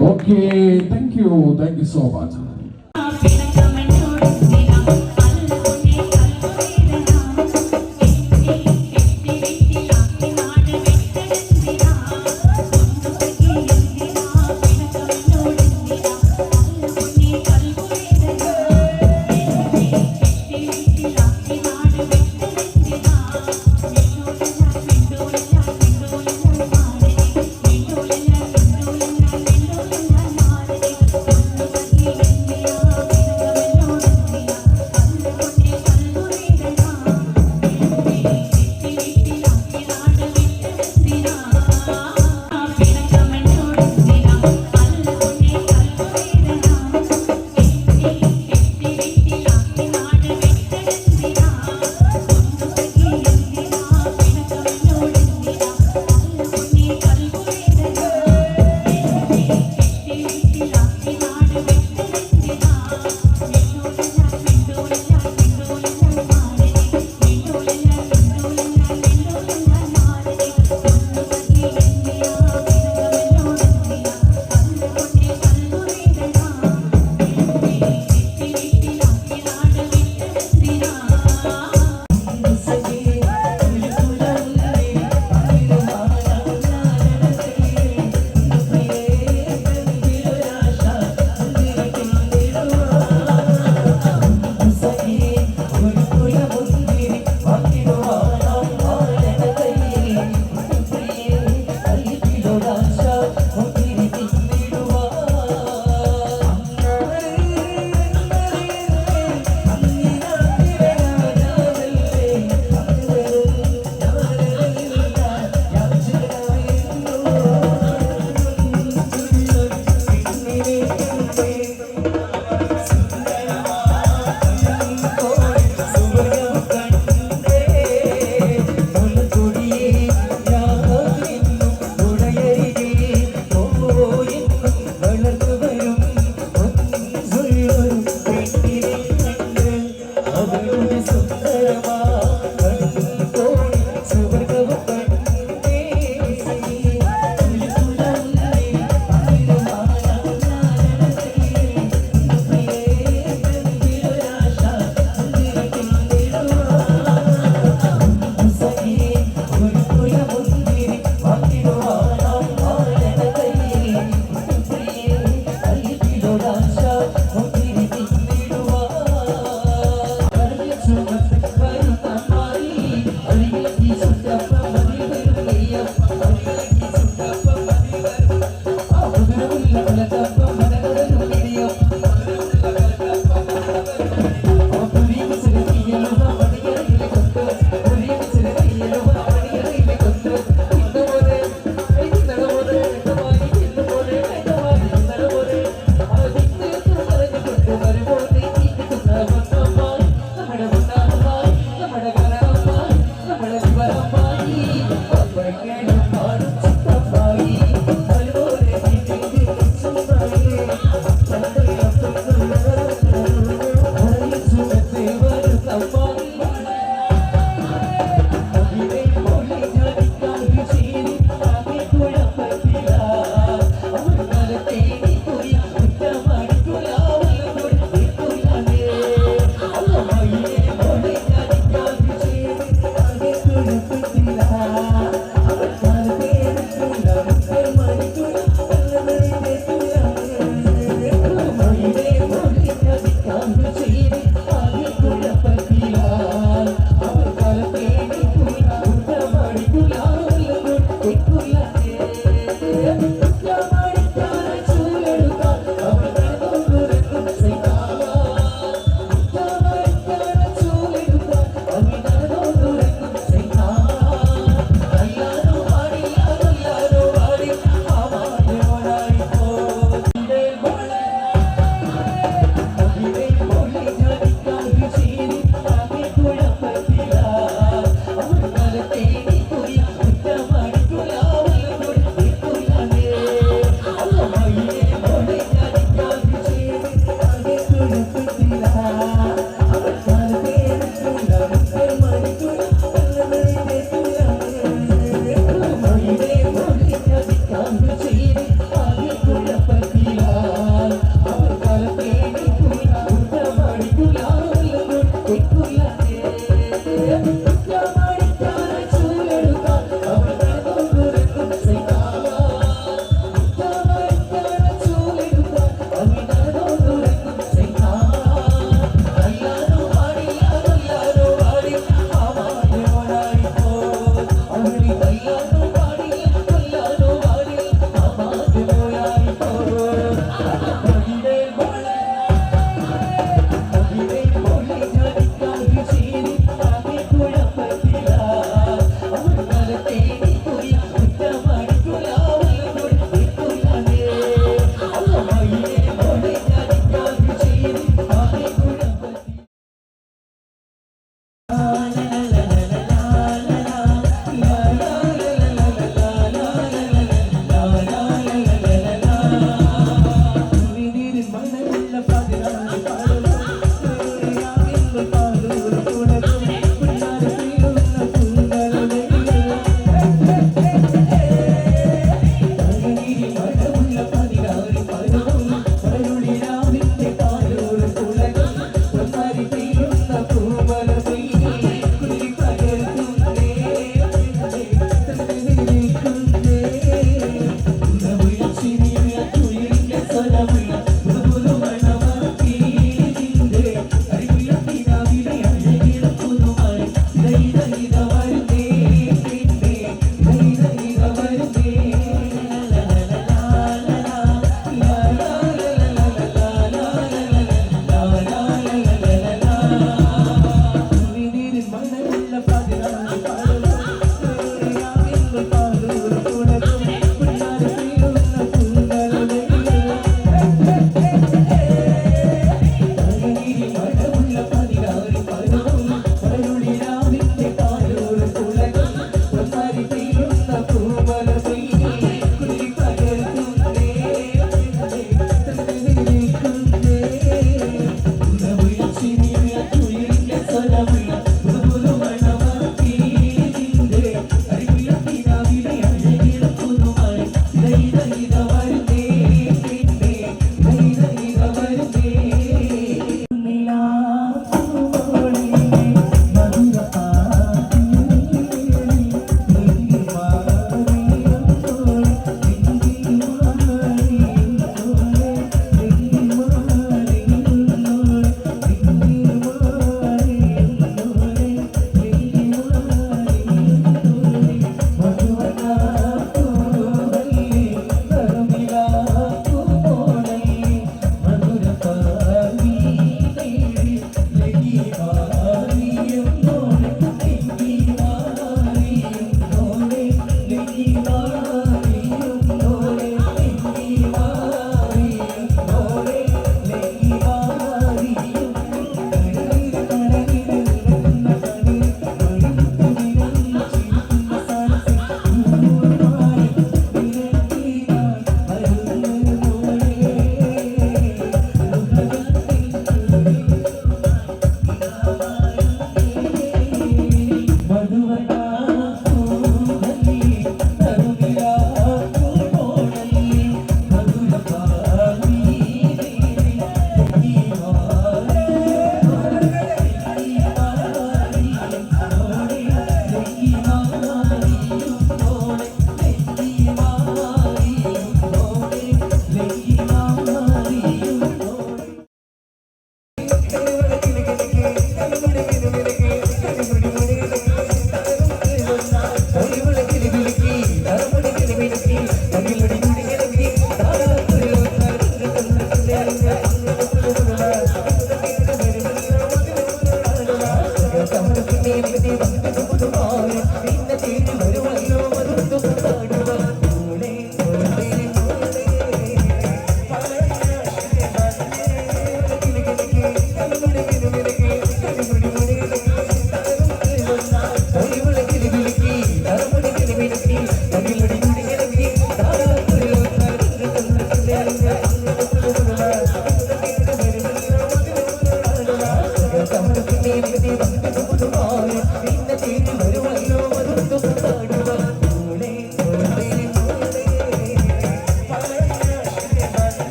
Okay, thank you so much.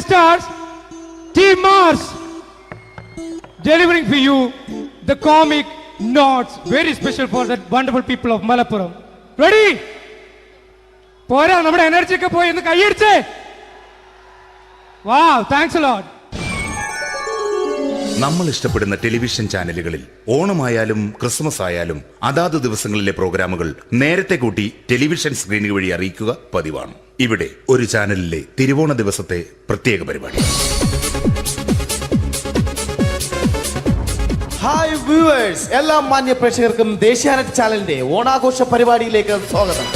Stars, Team Mars, delivering for you the comic notes, very special for the wonderful people of Malappuram. Ready? പോരാ നമ്മുടെ energy ഒക്കെ പോയി ഒന്ന് കൈയടിച്ചേ. Wow, thanks a lot. നമ്മൾ ഇഷ്ടപ്പെടുന്ന television ചാനലുകളിൽ ഓണമായാലും Christmas ആയാലും അതാത് ദിവസങ്ങളിലെ പ്രോഗ്രാമുകൾ നേരത്തെ കൂട്ടി ടെലിവിഷൻ സ്ക്രീനുകൾ വഴി അറിയിക്കുക പതിവാണ്. ഇവിടെ ഒരു ചാനലിലെ തിരുവോണ ദിവസത്തെ പ്രത്യേക പരിപാടി. ഹായ് വ്യൂവേഴ്സ്, എല്ലാ മാന്യ പ്രേക്ഷകർക്കും ദേശീയാനെറ്റ് ചാനലിന്റെ ഓണാഘോഷ പരിപാടിയിലേക്ക് സ്വാഗതം.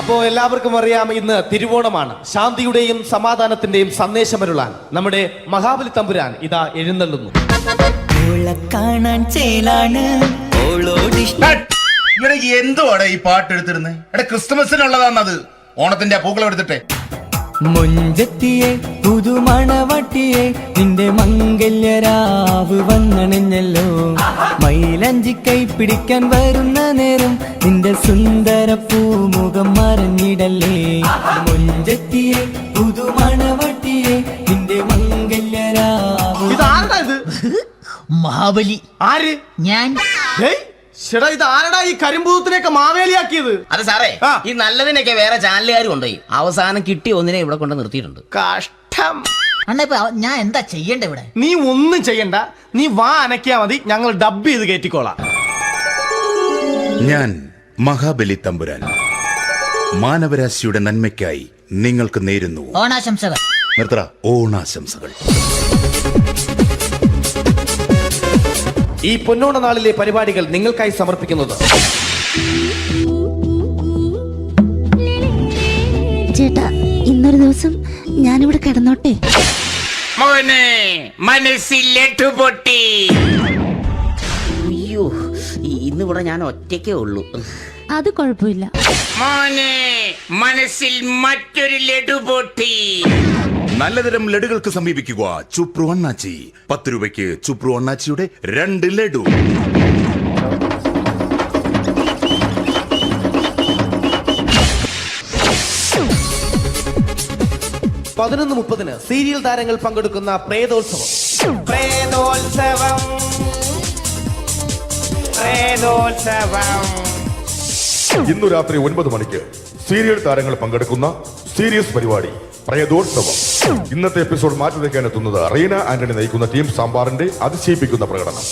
അപ്പോൾ എല്ലാവർക്കും അറിയാം, ഇന്ന് തിരുവോണമാണ്. ശാന്തിയുടെയും സമാധാനത്തിന്റെയും സന്ദേശമരുളാൻ നമ്മുടെ മഹാബലി തമ്പുരാൻ ഇതാ എഴുന്നള്ളുന്നു. എന്തുവാടെ ഈ പാട്ട് എടുത്തിരുന്നേ? എടാ, ക്രിസ്തുമസിനുള്ളതാണത്. ഓണത്തിന്റെ പൂക്കളം എടുത്തിട്ടെ. മൊഞ്ചത്തിയെ പുതുമണവട്ടിയെ നിന്റെ മംഗല്യരാവ് വന്നണഞ്ഞല്ലോ. മൈലഞ്ചി കൈ പിടിക്കാൻ വരുന്ന നേരം നിന്റെ സുന്ദര പൂമുഖം മറഞ്ഞിടല്ലേ. മൊഞ്ചത്തിയെ പുതുമണവട്ടിയെ നിന്റെ മംഗല്യരാവ്. മഹാബലി. ആര്? ഞാൻ. ചേട്ടാ ഇത് ആരടാ ഈ കരിമ്പൂത്തിനെയൊക്കെ മാവേലിയാക്കിയത്? അതെ സാറേ, ഈ നല്ലതിനൊക്കെ വേറെ ചാനലുകാർ കൊണ്ടുപോയി അവസാനം കിട്ടിയ ഒന്നിനെ ഇവിടെ കൊണ്ട് നിർത്തിയിട്ടുണ്ട്. കഷ്ടം. അണ്ണ ഇപ്പൊ ഞാൻ എന്താ ചെയ്യണ്ട ഇവിടെ? നീ ഒന്നും ചെയ്യണ്ട, നീ വാ അനക്കിയാ മതി, ഞങ്ങൾ ഡബ് ചെയ്ത് കയറ്റിക്കോളാം. ഞാൻ മഹാബലി തമ്പുരാൻ മാനവരാശിയുടെ നന്മയ്ക്കായി നിങ്ങൾക്ക് നേരുന്നു ഓണാശംസകൾ. നിർത്തറ ഓണാശംസകൾ. ഈ പൊന്നോണ നാളിലെ പരിപാടികൾ നിങ്ങൾക്കായി സമർപ്പിക്കുന്നത് ചേട്ടാ, ഇന്നൊരു ദിവസം ഞാനിവിടെ കിടന്നോട്ടെ? മോനെ മനസ്സിലെട്ടു പൊട്ടി. അയ്യോ, ഇന്നിവിടെ ഞാൻ ഒറ്റയ്ക്കേ ഉള്ളൂ. അത് കുഴപ്പമില്ല. മോനെ മനസ്സിൽ മറ്റൊരു ലഡു പൊട്ടി. നല്ലതരം ലഡുകൾക്ക് സമീപിക്കുക ചുപ്രു അണ്ണാച്ചി. 10 രൂപയ്ക്ക് ചുപ്രു അണ്ണാച്ചിയുടെ 2 ലഡു. പതിനൊന്ന് 30 സീരിയൽ താരങ്ങൾ പങ്കെടുക്കുന്ന പ്രേതോത്സവം. ഇന്നു രാത്രി 9 മണിക്ക് സീരിയൽ താരങ്ങൾ പങ്കെടുക്കുന്ന സീരിയസ് പരിപാടി പ്രേതോത്സവം. ഇന്നത്തെ എപ്പിസോഡ് മാറ്റി വയ്ക്കാൻ എത്തുന്നത് റീന ആന്റണി നയിക്കുന്ന ടീം സാമ്പാറിന്റെ അതിശയിപ്പിക്കുന്ന പ്രകടനം.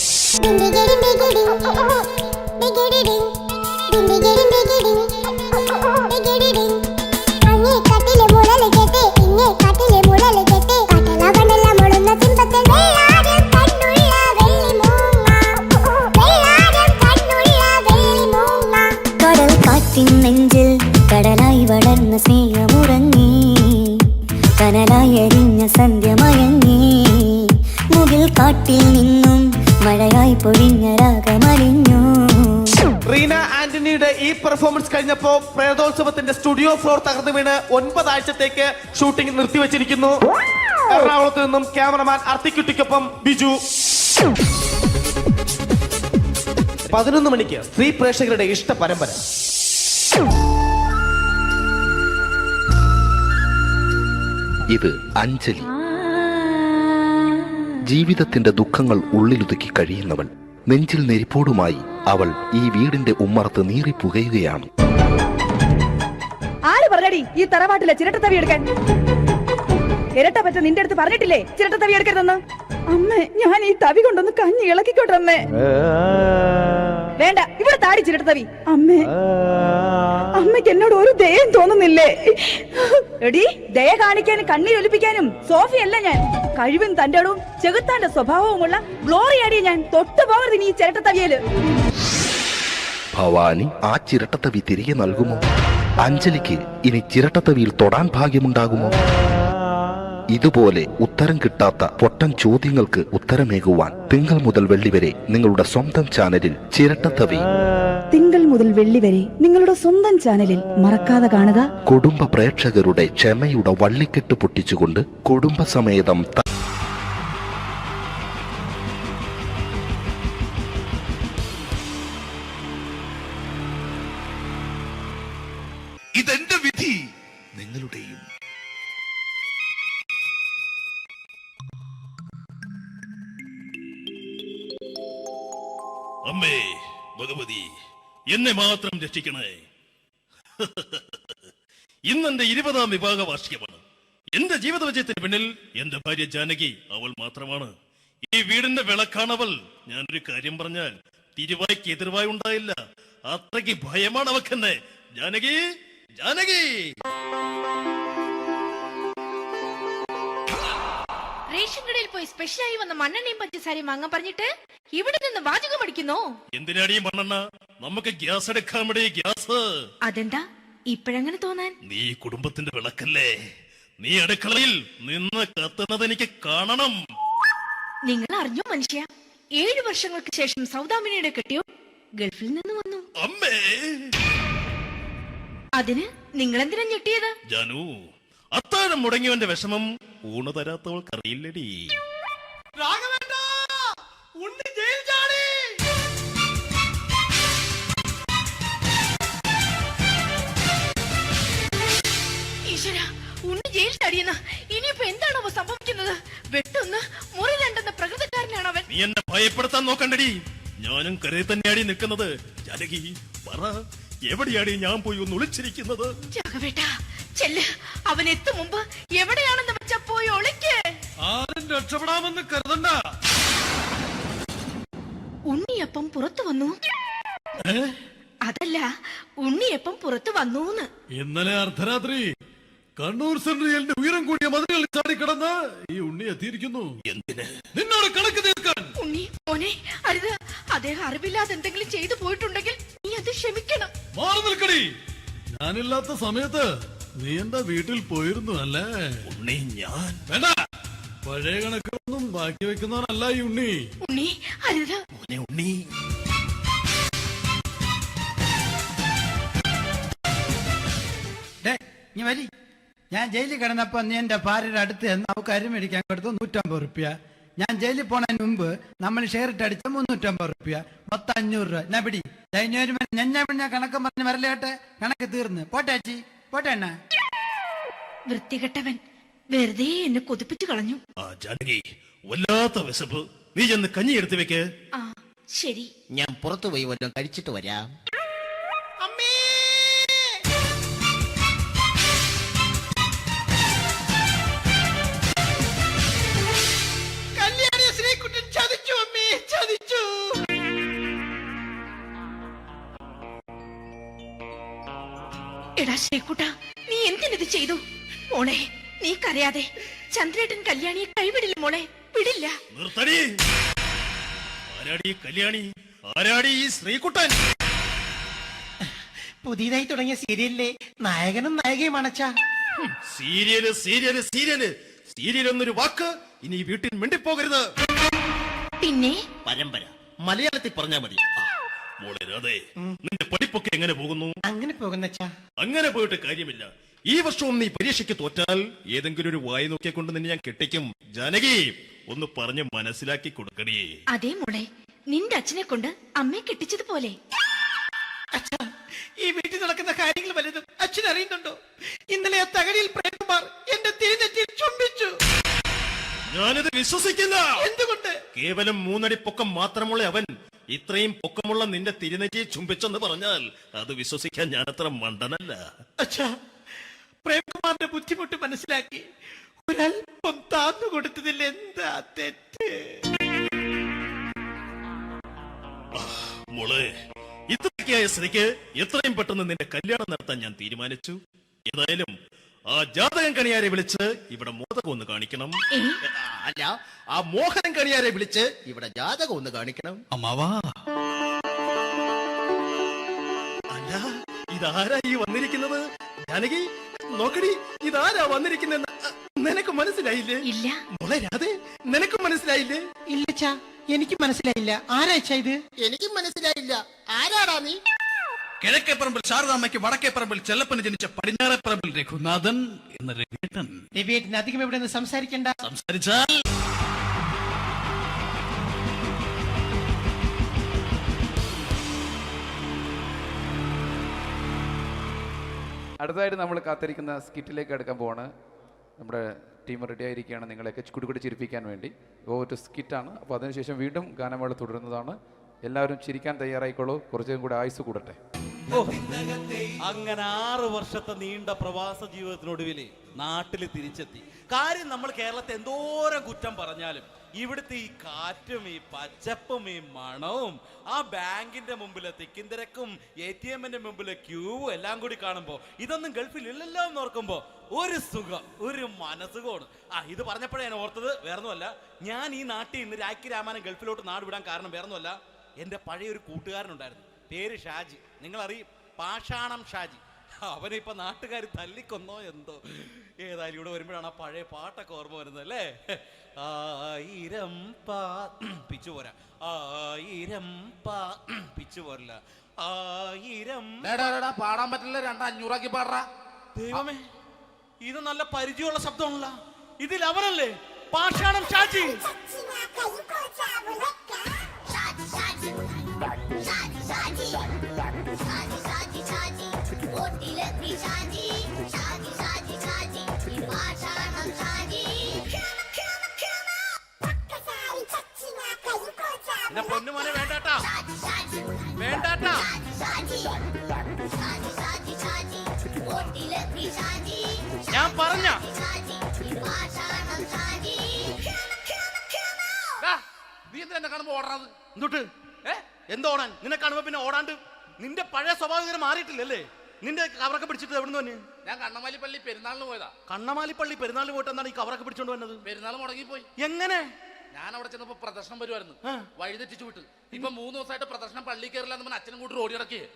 നെഞ്ചിൽ കടലായി വളർന്ന സ്നേഹമുറങ്ങി, കനലായി എരിഞ്ഞ സന്ധ്യ മയങ്ങി, മുകിൽ കാട്ടിൽ നിന്നും മഴയായി പൊഴിഞ്ഞ രാഗമലിഞ്ഞു. റീന ആന്റണിയുടെ ഈ പെർഫോമൻസ് കഴിഞ്ഞപ്പോ പ്രേതോത്സവത്തിന്റെ സ്റ്റുഡിയോ ഫ്ലോർ തകർന്നു വീണ് 9 ആഴ്ചത്തേക്ക് ഷൂട്ടിംഗ് നിർത്തിവെച്ചിരിക്കുന്നു. എറണാകുളത്ത് നിന്നും ക്യാമറമാൻ അർത്തിക്കുട്ടിക്കൊപ്പം ബിജു. 11 മണിക്ക് സ്ത്രീ പ്രേക്ഷകരുടെ ഇഷ്ട പരമ്പര. ഇത് അഞ്ജലി. ജീവിതത്തിന്റെ ദുഃഖങ്ങൾ ഉള്ളിലൊതുക്കി കഴിയുന്നവൾ. നെഞ്ചിൽ നെരിപ്പോടുമായി അവൾ ഈ വീടിന്റെ ഉമ്മറത്ത് നീറി പുകയുകയാണ്. ആര് പറഞ്ഞടി ഈ തറവാട്ടിലെ ചിരട്ട തവി എടുക്കാൻ? ഇരട്ട പറ്റ നിന്റെ അടുത്ത് പറഞ്ഞിട്ടില്ലേ ചിരട്ട തവി എടുക്കരുതെന്ന്? അമ്മേ, ഞാൻ ഈ തവി കൊണ്ടൊന്ന് കഞ്ഞി ഇളക്കിക്കോട്ടെ അമ്മേ. വേണ്ട, ഇവിടെ താടി ചിരട്ട തവി. അമ്മേ, അമ്മയ്ക്ക് എന്നോട് ഒരു ദയം തോന്നുന്നില്ലേ? എടി, ദയ കാണിക്കാനും കണ്ണീരൊലിപ്പിക്കാനും സോഫിയല്ല ഞാൻ. കഴിവും തന്റെടവും ചെകുത്താന്റെ സ്വഭാവവുമുള്ള ഗ്ലോറിയാടിയ ഞാൻ. തൊട്ടു പോകരുത് നീ ചിരട്ട തവിയല്. ഭവാനി ആ ചിരട്ടത്തവി തിരികെ നൽകുമോ? അഞ്ജലിക്ക് ഇനി ചിരട്ടത്തവിയിൽ തൊടാൻ ഭാഗ്യമുണ്ടാകുമോ? ഇതുപോലെ ഉത്തരം കിട്ടാത്ത പൊട്ടൻ ചോദ്യങ്ങൾക്ക് ഉത്തരമേകുവാൻ തിങ്കൾ മുതൽ വെള്ളി വരെ നിങ്ങളുടെ സ്വന്തം ചാനലിൽ ചിരട്ടത്തവി. തിങ്കൾ മുതൽ വെള്ളി വരെ നിങ്ങളുടെ സ്വന്തം ചാനലിൽ മറക്കാതെ കാണുക. കുടുംബ പ്രേക്ഷകരുടെ ക്ഷമയുടെ വള്ളിക്കെട്ട് പൊട്ടിച്ചുകൊണ്ട് കുടുംബസമേതം ഇതെന്റെ വിധി, നിങ്ങളുടെയും. അമ്മേ ഭഗവതി, എന്നെ മാത്രം രക്ഷിക്കണേ. ഇന്നെന്റെ 20ാം വിവാഹ വാർഷികമാണ്. എന്റെ ജീവിത വിജയത്തിന് പിന്നിൽ എന്റെ ഭാര്യ ജാനകി അവൾ മാത്രമാണ്. ഈ വീടിന്റെ വിളക്കാണവൾ. ഞാനൊരു കാര്യം പറഞ്ഞാൽ തിരുവായ്ക്ക് എതിർവായി ഉണ്ടായില്ല. അത്രയ്ക്ക് ഭയമാണ് അവക്കെന്നെ. ജാനകി, ജാനകി. റേഷൻ കടയിൽ പോയി സ്പെഷ്യലായി വന്ന മണ്ണെണ്ണയും പഞ്ചസാരയും വാങ്ങാൻ പറഞ്ഞിട്ട് ഇവിടെ നിന്ന് വാചകം അടിക്കുന്നോ? എന്തിനാടി മണ്ണെണ്ണ? നമുക്ക് ഗ്യാസ് എടുക്കാൻ വേണ്ടി ഗ്യാസ്. അതെന്താ ഇപ്പഴങ്ങനെ തോന്നാൻ? നീ കുടുംബത്തിന്റെ വിളക്കല്ലേ. നീ അടുക്കളയിൽ നിന്ന് കത്തുന്നത് എനിക്ക് കാണണം. നിങ്ങൾ അറിഞ്ഞോ മനുഷ്യ, 7 വർഷങ്ങൾക്ക് ശേഷം സൗദാമിനിയുടെ കെട്ടിയോ ഗൾഫിൽ നിന്ന് വന്നു. അമ്മേ, അതിന് നിങ്ങൾ എന്തിനാ ഞെട്ടിയത്? ജാനു, അത്താഴം മുടങ്ങിയവന്റെ വിഷമം ഊണ് തരാത്തവൾക്കറിയില്ലടി. ഈശ്വരാ, ഉണ്ണി ജയിൽ ചാടിയെന്ന. ഇനിയിപ്പോ എന്താണോ സംഭവിക്കുന്നത്? വെട്ടൊന്ന് മുറി രണ്ടെന്ന പ്രകൃതക്കാരനാണ് അവൻ. നീ എന്നെ ഭയപ്പെടുത്താൻ നോക്കണ്ടടി. ഞാനും കരയിൽ തന്നെയാടി നിൽക്കുന്നത്. ജാനകി പറ, എവിടെയാടി ഞാൻ പോയി ഒന്ന് ഒളിച്ചിരിക്കുന്നത്? രാഘവേട്ടാ ചെല്ല്, അവൻ എത്തും മുമ്പ് എവിടെയാണെന്ന് വെച്ചാ പോയി ഒളിക്ക്. ആരും രക്ഷപ്പെടാമെന്ന് കരുതണ്ട. ഉണ്ണിയപ്പം പുറത്തു വന്നു. അതല്ല, ഉണ്ണിയപ്പം പുറത്തു വന്നൂന്ന്. ഇന്നലെ അർദ്ധരാത്രി കണ്ണൂർ സെൻട്രലിന്റെ ഉയരം കൂടിയ മതിലുകളിൽ ചാടിക്കിടന്ന് ഈ ഉണ്ണി എത്തിയിരിക്കുന്നു. എന്തിന്? നിന്നോട് കണക്ക് തീർക്കാൻ. ഉണ്ണി മോനെ, അരുത്. അദ്ദേഹം അറിവില്ലാതെ എന്തെങ്കിലും ചെയ്തു പോയിട്ടുണ്ടെങ്കിൽ നീ അത് ക്ഷമിക്കണം. മാറി നിൽക്കടി. ഞാനില്ലാത്ത സമയത്ത് നീ എന്റെ വീട്ടിൽ പോയിരുന്നു അല്ലേ? ഉണ്ണി ഞാൻ വേണ്ട. പഴയ കണക്കൊന്നും ബാക്കി വെക്കുന്നവനല്ല ഈ ഉണ്ണി. ഉണ്ണി അരുത്. ഉണ്ണി ഞാൻ ജയിലിൽ കിടന്നപ്പോ നീ എന്റെ ഭാര്യയുടെ അടുത്ത് നമുക്ക് അരി മേടിക്കാൻ കൊടുത്തു 150 റുപ്യ. ഞാൻ ജയിലിൽ പോണതിന് മുമ്പ് നമ്മൾ ഷെയർ ഇട്ട് അടിച്ച 350 റുപ്യ, മൊത്തം 500 രൂപ. ഞാൻ പിടി ഞാൻ കണക്ക് പറഞ്ഞ് വരലേട്ടെ. കണക്ക് തീർന്ന് പോട്ടെ അച്ചി, പോട്ടെ അണ്ണ. വൃത്തികെട്ടവൻ വെറുതെ എന്നെ കൊതിപ്പിച്ചു കളഞ്ഞു. ജാനകി, വല്ലാത്ത വിശപ്പ്. നീ ചെന്ന് കഞ്ഞി എടുത്തു വെക്ക്. ആ ശരി. ഞാൻ പുറത്തു പോയി വല്ലതും കഴിച്ചിട്ട് വരാം. എടാ ശ്രീകുട്ട, നീ എന്തിനത് ചെയ്തു? മോളെ നീ കരയാതെ. ചന്ദ്രേട്ടൻ കല്യാണിയെ കൈവിടില്ല മോളെ, വിടില്ല. നിർത്തടി. ആരാടി കല്യാണി? ആരാടി ഈ ശ്രീകുട്ടൻ? പുതിയതായി തുടങ്ങിയ സീരിയലിലെ നായകനും നായികയും അണച്ചാ. സീരിയല് സീരിയല് സീരിയല് സീരിയൽ എന്നൊരു വാക്ക് ഇനി വീട്ടിൽ മിണ്ടിപ്പോകരുത്. പിന്നെ പരമ്പര മലയാളത്തിൽ പറഞ്ഞാ മതി. മോളെ രാധേ, നിന്റെ പഠിപ്പൊക്കെ എങ്ങനെ പോകുന്നു? അങ്ങനെ പോകുന്നച്ചാ. അങ്ങനെ പോയിട്ട് കാര്യമില്ല. ഈ വർഷവും നീ പരീക്ഷയ്ക്ക് തോറ്റാൽ ഏതെങ്കിലും ഒരു വായി നോക്കിക്കൊണ്ട് നിന്നെ ഞാൻ കെട്ടിക്കും. ജാനകി, ഒന്ന് പറഞ്ഞ് മനസ്സിലാക്കി കൊടുക്കണേ. അതേ മോളെ, നിന്റെ അച്ഛനെ കൊണ്ട് അമ്മയെ കെട്ടിച്ചതുപോലെ. ഈ വീട്ടിൽ നടക്കുന്ന കാര്യങ്ങൾ വലുതും അച്ഛൻ അറിയുന്നുണ്ടോ? ഇന്നലെ ആ തകഴിയിൽ പ്രേംകുമാർ എന്റെ തിരുനെറ്റിയിൽ ചുംബിച്ചു. ഞാനിത് വിശ്വസിക്കില്ല. എന്തുകൊണ്ട്? കേവലം 3 അടി പൊക്കം മാത്രമുള്ള അവൻ ഇത്രയും പൊക്കമുള്ള നിന്റെ തിരുനെറ്റിയെ ചുംബിച്ചെന്ന് പറഞ്ഞാൽ അത് വിശ്വസിക്കാൻ ഞാൻ അത്ര മണ്ടനല്ല. അച്ഛാ, പ്രേംകുമാറിന്റെ ബുദ്ധിമുട്ട് മനസ്സിലാക്കി ഒരല്പം താന്നു കൊടുത്തതിൽ എന്താ തെറ്റ്? മോളെ, ഇത്രയ്ക്കായ സ്ഥിതിക്ക് എത്രയും പെട്ടെന്ന് നിന്റെ കല്യാണം നടത്താൻ ഞാൻ തീരുമാനിച്ചു. ഏതായാലും ആ ജാതകം കണിയാരെ വിളിച്ച് ഇവിടെ മോദകം ഒന്ന് കാണിക്കണം. അല്ല, ആ മോഹനം കണിയാരെ വിളിച്ച് ഇവിടെ ജാതകം ഒന്ന് കാണിക്കണം. അമ്മാവാ, അല്ല ഇതാരാ ഈ വന്നിരിക്കുന്നത്? ജാനകി നോക്കടി, ഇതാരാ വന്നിരിക്കുന്നെന്ന് നിനക്ക് മനസ്സിലായില്ലേ? ഇല്ല. മോളെ രാധേ, നിനക്ക് മനസ്സിലായില്ലേ? ഇല്ലച്ചാ, എനിക്ക് മനസ്സിലായില്ല. ആരാച്ചാ ഇത്? എനിക്കും മനസ്സിലായില്ല. ആരാടാ നീ? കിഴക്കേപ്പറമ്പിൽ ശാരദാമ്മയ്ക്ക് വടക്കേപ്പറമ്പിൽ ചെല്ലപ്പന് ജനിച്ച പടിഞ്ഞാറേപ്പറമ്പിൽ രഘുനാഥൻ എന്ന രഘുവേട്ടൻ. രവിയേട്ടൻ അധികം ഇവിടെ നിന്ന് സംസാരിക്കണ്ട. സംസാരിച്ചാൽ അടുത്തതായിട്ട് നമ്മൾ കാത്തിരിക്കുന്ന സ്കിറ്റിലേക്ക് എടുക്കാൻ പോവാണ്. നമ്മുടെ ടീം റെഡി ആയിരിക്കുകയാണ് നിങ്ങളെയൊക്കെ കുടികുടി ചിരിപ്പിക്കാൻ വേണ്ടി. ഒരു സ്കിറ്റാണ്. അപ്പോൾ അതിനുശേഷം വീണ്ടും ഗാനമേള തുടരുന്നതാണ്. എല്ലാവരും ചിരിക്കാൻ തയ്യാറായിക്കോളൂ. കുറച്ചും കൂടെ ആയുസ് കൂടട്ടെ. അങ്ങനെ 6 വർഷത്തെ നീണ്ട പ്രവാസ ജീവിതത്തിനൊടുവിൽ നാട്ടിൽ തിരിച്ചെത്തി. കാര്യം നമ്മൾ കേരളത്തെ എന്തോരം കുറ്റം പറഞ്ഞാലും ഇവിടുത്തെ ഈ കാറ്റും ഈ പച്ചപ്പും ഈ മണവും ആ ബാങ്കിന്റെ മുമ്പിലെ തിക്കും തിരക്കും ATM-ന്റെ മുമ്പിലെ ക്യൂവും എല്ലാം കൂടി കാണുമ്പോൾ ഇതൊന്നും ഗൾഫിൽ ഇല്ലല്ലോ എന്ന് ഓർക്കുമ്പോൾ ഒരു സുഖം, ഒരു മനസ്സുഖമാണ്. ഇത് പറഞ്ഞപ്പോഴേ ഞാൻ ഓർത്തത് വേറൊന്നുമല്ല, ഞാൻ ഈ നാട്ടിൽ നിന്ന് രാഖി രാമാനം ഗൾഫിലോട്ട് നാട് വിടാൻ കാരണം വേറൊന്നുമല്ല, എൻ്റെ പഴയ ഒരു കൂട്ടുകാരനുണ്ടായിരുന്നു, പേര് ഷാജി. നിങ്ങളറിയും, പാഷാണം ഷാജി. അവനിപ്പോ നാട്ടുകാർ തല്ലിക്കൊന്നോ എന്തോ. ഏതായാലും ഇവിടെ വരുമ്പോഴാണ് ആ പഴയ പാട്ടൊക്കെ ഓർമ്മ വരുന്നത് അല്ലേ? 1000 പിച്ചു പോരാ, 1000 പിച്ചു പോരല്ല, 1000 പാടാൻ പറ്റില്ല. 200 ആക്കി പാടാ. ദൈവമേ, ഇത് നല്ല പരിചയമുള്ള ശബ്ദമാണല്ലോ. ഇതിൽ അവനല്ലേ പാഷാണം ഷാജി? എന്റെ പൊന്നുമോനെ വേണ്ടാട്ടാ, വേണ്ടാട്ടാ. ഞാൻ പറഞ്ഞ നീ എന്തിനാ എന്നെ കാണുമ്പോ ഓടണത്? എന്തുട്ട് എന്തോടാൻ? നിന്നെ കാണുമ്പോ പിന്നെ ഓടാണ്ട് നിന്റെ പഴയ സ്വഭാവം ഇങ്ങനെ മാറിയിട്ടില്ലല്ലേ? നിന്റെ കവറൊക്കെ പിടിച്ചിട്ട് എവിടെ നിന്ന്? ഞാൻ കണ്ണമാലി പള്ളി പെരുന്നാളിന് പോയതാ. കണ്ണമാലി പള്ളി പെരുന്നാളിന് പോയിട്ട് എന്താണ് ഈ കവറൊക്കെ പിടിച്ചോണ്ട് വന്നത്? പെരുന്നാൾ മുടങ്ങിപ്പോയി. എങ്ങനെ? ഞാൻ അവിടെ ചെന്നപ്പോ പ്രദർശനം വരുമായിരുന്നു, വഴിതെറ്റിച്ചു വിട്ട്. ഇപ്പൊ 3 ദിവസമായിട്ട് പ്രദർശനം പള്ളി കയറില്ല എന്ന് അച്ഛനും കൂട്ടി ഓടി ഇറക്കിയേ.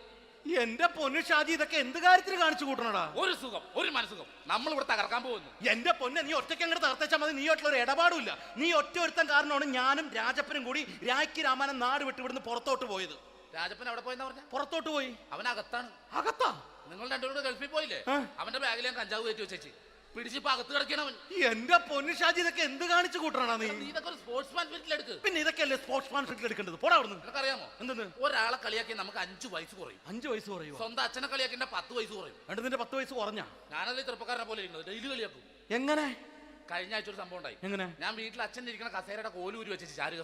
എന്റെ പൊന്നു ഷാജി, ഇതൊക്കെ എന്ത് കാര്യത്തിന് കാണിച്ചു കൂട്ടണടാ? ഒരു സുഖം, ഒരു മനസുഖം. നമ്മൾ ഇവിടെ തകർക്കാൻ പോകുന്നു. എന്റെ പൊന്നെ, നീ ഒറ്റയ്ക്ക് അങ്ങോട്ട് തകർത്തേച്ചാൽ മതി. നീ ഒറ്റ ഒരു ഇടപാടുമില്ല. നീ ഒറ്റ ഒരുത്തൻ കാരണമാണ് ഞാനും രാജപ്പനും കൂടി രായ്ക്ക് രാമാനം നാട് വിട്ട് ഇവിടുന്ന് പുറത്തോട്ട് പോയത്. രാജപ്പൻ എവിടെ പോയെന്നാ പറഞ്ഞ? പുറത്തോട്ട് പോയി. അവൻ അകത്താണ്. അകത്താ? നിങ്ങൾ രണ്ടുപേരും ഗൾഫിൽ പോയില്ലേ? അവന്റെ ബാഗിൽ ഞാൻ കഞ്ചാവ് കയറ്റി വെച്ചേച്ച് പിടിച്ചിപ്പോ അകത്ത് കിടക്കണവൻ. എന്റെ പൊന്നു ഷാജി, ഇതൊക്കെ എന്ത് കാണിച്ചു കൂട്ടണ നീ? ഇതൊക്കെ ഒരു സ്പോർട്സ്മാൻ ഫീൽഡിൽ എടുക്ക്. പിന്നെ ഇതൊക്കെയല്ലേ സ്പോർട്സ്മാൻ ഫീൽഡിൽ എടുക്കേണ്ടത്? പോടാ അവിടുന്ന്. നിനക്കറിയാമോ എന്തെന്ന്? ഒരാളെ കളിയാക്കി നമുക്ക് 5 വയസ്സ് കുറയും. 5 വയസ്സ് കുറയും? സ്വന്തം അച്ഛനെ കളിയാക്കി 10 വയസ്സ് കുറയും. നിന്റെ 10 വയസ്സ് കുറഞ്ഞാ? ഞാനത് ചെറുപ്പക്കാരനെ പോലെ ഇരുന്നത് ഡെയിലി കളിയാക്കും. എങ്ങനെ? കഴിഞ്ഞ ആഴ്ച ഒരു സംഭവം ഉണ്ടായി. എങ്ങനെ? ഞാൻ വീട്ടിൽ അച്ഛൻ ഇരിക്കുന്ന കസേരയുടെ കോലൂരി വെച്ചു. ചാരു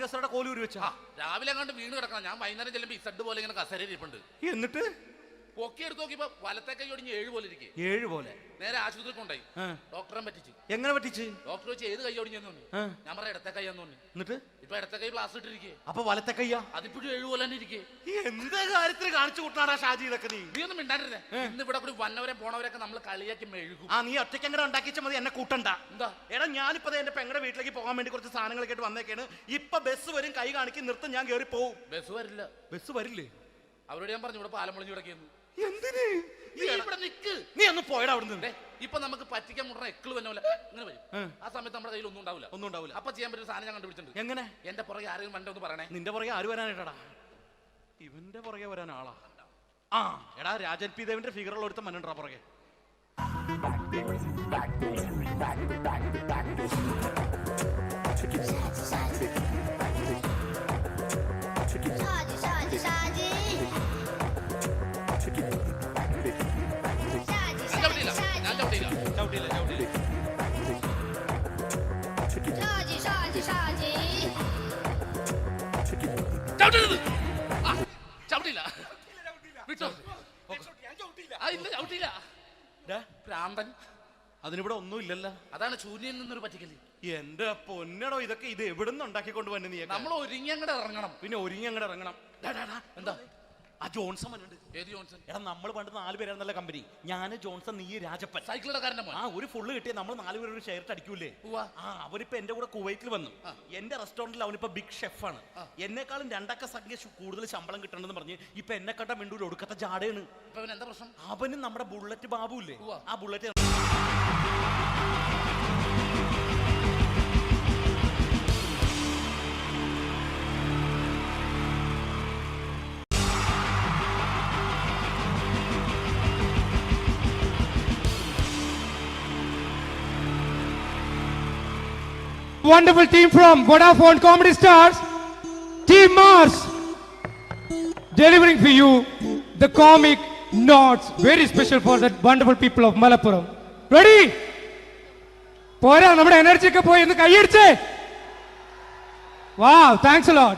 കസേരയുടെ കോലൂരി വെച്ചാ? രാവിലെ അങ്ങോട്ട് വീണ് കിടക്കണം. ഞാൻ വൈകുന്നേരം ചെല്ലുമ്പോ ഇസഡ് പോലെ ഇങ്ങനെ കസേര ഇരിപ്പുണ്ട്. എന്നിട്ട് പൊക്കി എടുത്ത് നോക്കിയപ്പോ വലത്തെ കൈ ഒടിഞ്ഞ് 7 പോലെ ഇരിക്കും. 7 പോലെ? നേരെ ആശുപത്രി കൊണ്ടായി. ഡോക്ടറെ പറ്റിച്ച്. എങ്ങനെ പറ്റിച്ച്? ഡോക്ടർ വെച്ച് ഏത് കൈ ഒടിഞ്ഞെന്ന് പറഞ്ഞു. ഞാൻ പറഞ്ഞ ഇടത്തെ കൈയാന്ന് പറഞ്ഞു. എന്നിട്ട് ഇപ്പൊ ഇടത്തെ കൈ പ്ലാസ്റ്റർ ഇട്ടിരിക്കേ. അപ്പൊ വലത്തെ കൈയാ? അതിപ്പോഴും 7 പോലെ തന്നെ ഇരിക്കേ. എന്ത് കാര്യത്തിന് കാണിച്ചു കൂട്ടാടാ ഷാജി ഇതൊക്കെ? നീ ഒന്നും മിണ്ടാണ്ടിരുന്നേ. ഇന്ന് ഇവിടെ കൂടി വന്നവരെ പോണവരൊക്കെ നമ്മൾ കളിയാക്കി മെഴുകും. നീ ഒറ്റയ്ക്ക് അങ്ങനെ ഉണ്ടാക്കിച്ച മതി, എന്നെ കൂട്ടണ്ട. എന്താ? എടാ, ഞാനിപ്പോ എന്റെ പെങ്ങളുടെ വീട്ടിലേക്ക് പോകാൻ വേണ്ടി കുറച്ച് സാധനങ്ങളൊക്കെ ആയിട്ട് വന്നേക്കാണ്. ഇപ്പൊ ബസ് വരും, കൈ കാണിക്കും, നിർത്തും, ഞാൻ കയറി പോവും. ബസ് വരില്ല. ബസ് വരില്ലേ? അവരോട് ഞാൻ പറഞ്ഞു ഇവിടെ പാലം പൊളിഞ്ഞു കിടക്കുന്നു. എന്തിന്? ഇവിടെ നിക്ക്. നീ ഒന്ന് പോയടാ അവിടുന്ന്. ഇപ്പൊ നമുക്ക് പറ്റിക്കാൻ മുട്ട എക്കള് വന്ന പോലെ ഇങ്ങനെ വരും. ആ സമയത്ത് നമ്മുടെ കയ്യിൽ ഒന്നും ഉണ്ടാവില്ല. അപ്പൊ ചെയ്യാൻ പറ്റിയ സാധനം ഞാൻ കണ്ടുപിടിച്ചിട്ടുണ്ട്. എങ്ങനെ? എന്റെ പുറകെ ആരെങ്കിലും വണ്ടി ഒന്ന് പറയണേ. നിന്റെ പുറകെ ആര് വരാനായിട്ടാ? ഇവന്റെ പുറകെ വരാൻ ആളാ? എടാ, രാജൻ പി ദേവിന്റെ ഫിഗറുള്ള ഒരുത്തം മനുണ്ടാ പുറകെ. അതിനിവിടെ ഒന്നും ഇല്ലല്ലോ. അതാണ് ശൂന്യൻ നിന്നൊരു പറ്റിക്കല്. എന്റെ പൊന്നടോ, ഇതൊക്കെ ഇത് എവിടുന്ന് ഉണ്ടാക്കിക്കൊണ്ട് വന്നു നീ? നമ്മൾ ഒരുങ്ങി അങ്ങോട്ട് ഇറങ്ങണം. പിന്നെ ഒരുങ്ങി അങ്ങോട്ട് ഇറങ്ങണം. എന്താ? ആ ജോൺസൺ ഉണ്ട്. ഏത് ജോൺസൺ? എടാ, നമ്മൾ പണ്ട് 4 പേരായിരുന്നല്ല കമ്പനി. ഞാൻ, ജോൺസൺ, നീ, രാജപ്പൻ. സൈക്കിളുകാരന്റെ മോൻ. ഒരു ഫുള്ള് കിട്ടിയ നമ്മൾ 4 പേര് ഒരു ഷെയർ അടിക്കൂലേ? അവരിപ്പോ എന്റെ കൂടെ കുവൈറ്റിൽ വന്നു. എന്റെ റെസ്റ്റോറന്റിൽ അവനിപ്പോ ബിഗ് ഷെഫാണ്. എന്നെക്കാളും 2 അക്ക സംഖ്യ കൂടുതൽ ശമ്പളം കിട്ടണമെന്ന് പറഞ്ഞ് ഇപ്പൊ എന്നെ കണ്ട മിണ്ടൂര് ഒടുക്കത്തെ ജാടയാണ്. എന്താ പ്രശ്നം? അവനും നമ്മുടെ ബുള്ളറ്റ് ബാബു ഇല്ലേ, ആ bullet Wonderful team from Vodafone Comedy Stars, Team Mars, delivering for you the comic notes, very special for the wonderful people of Malappuram. Ready? പോരാ, നമ്മുടെ എനർജി ഒക്കെ പോയി, ഒന്ന് കൈയടിച്ചേ. Wow, thanks a lot.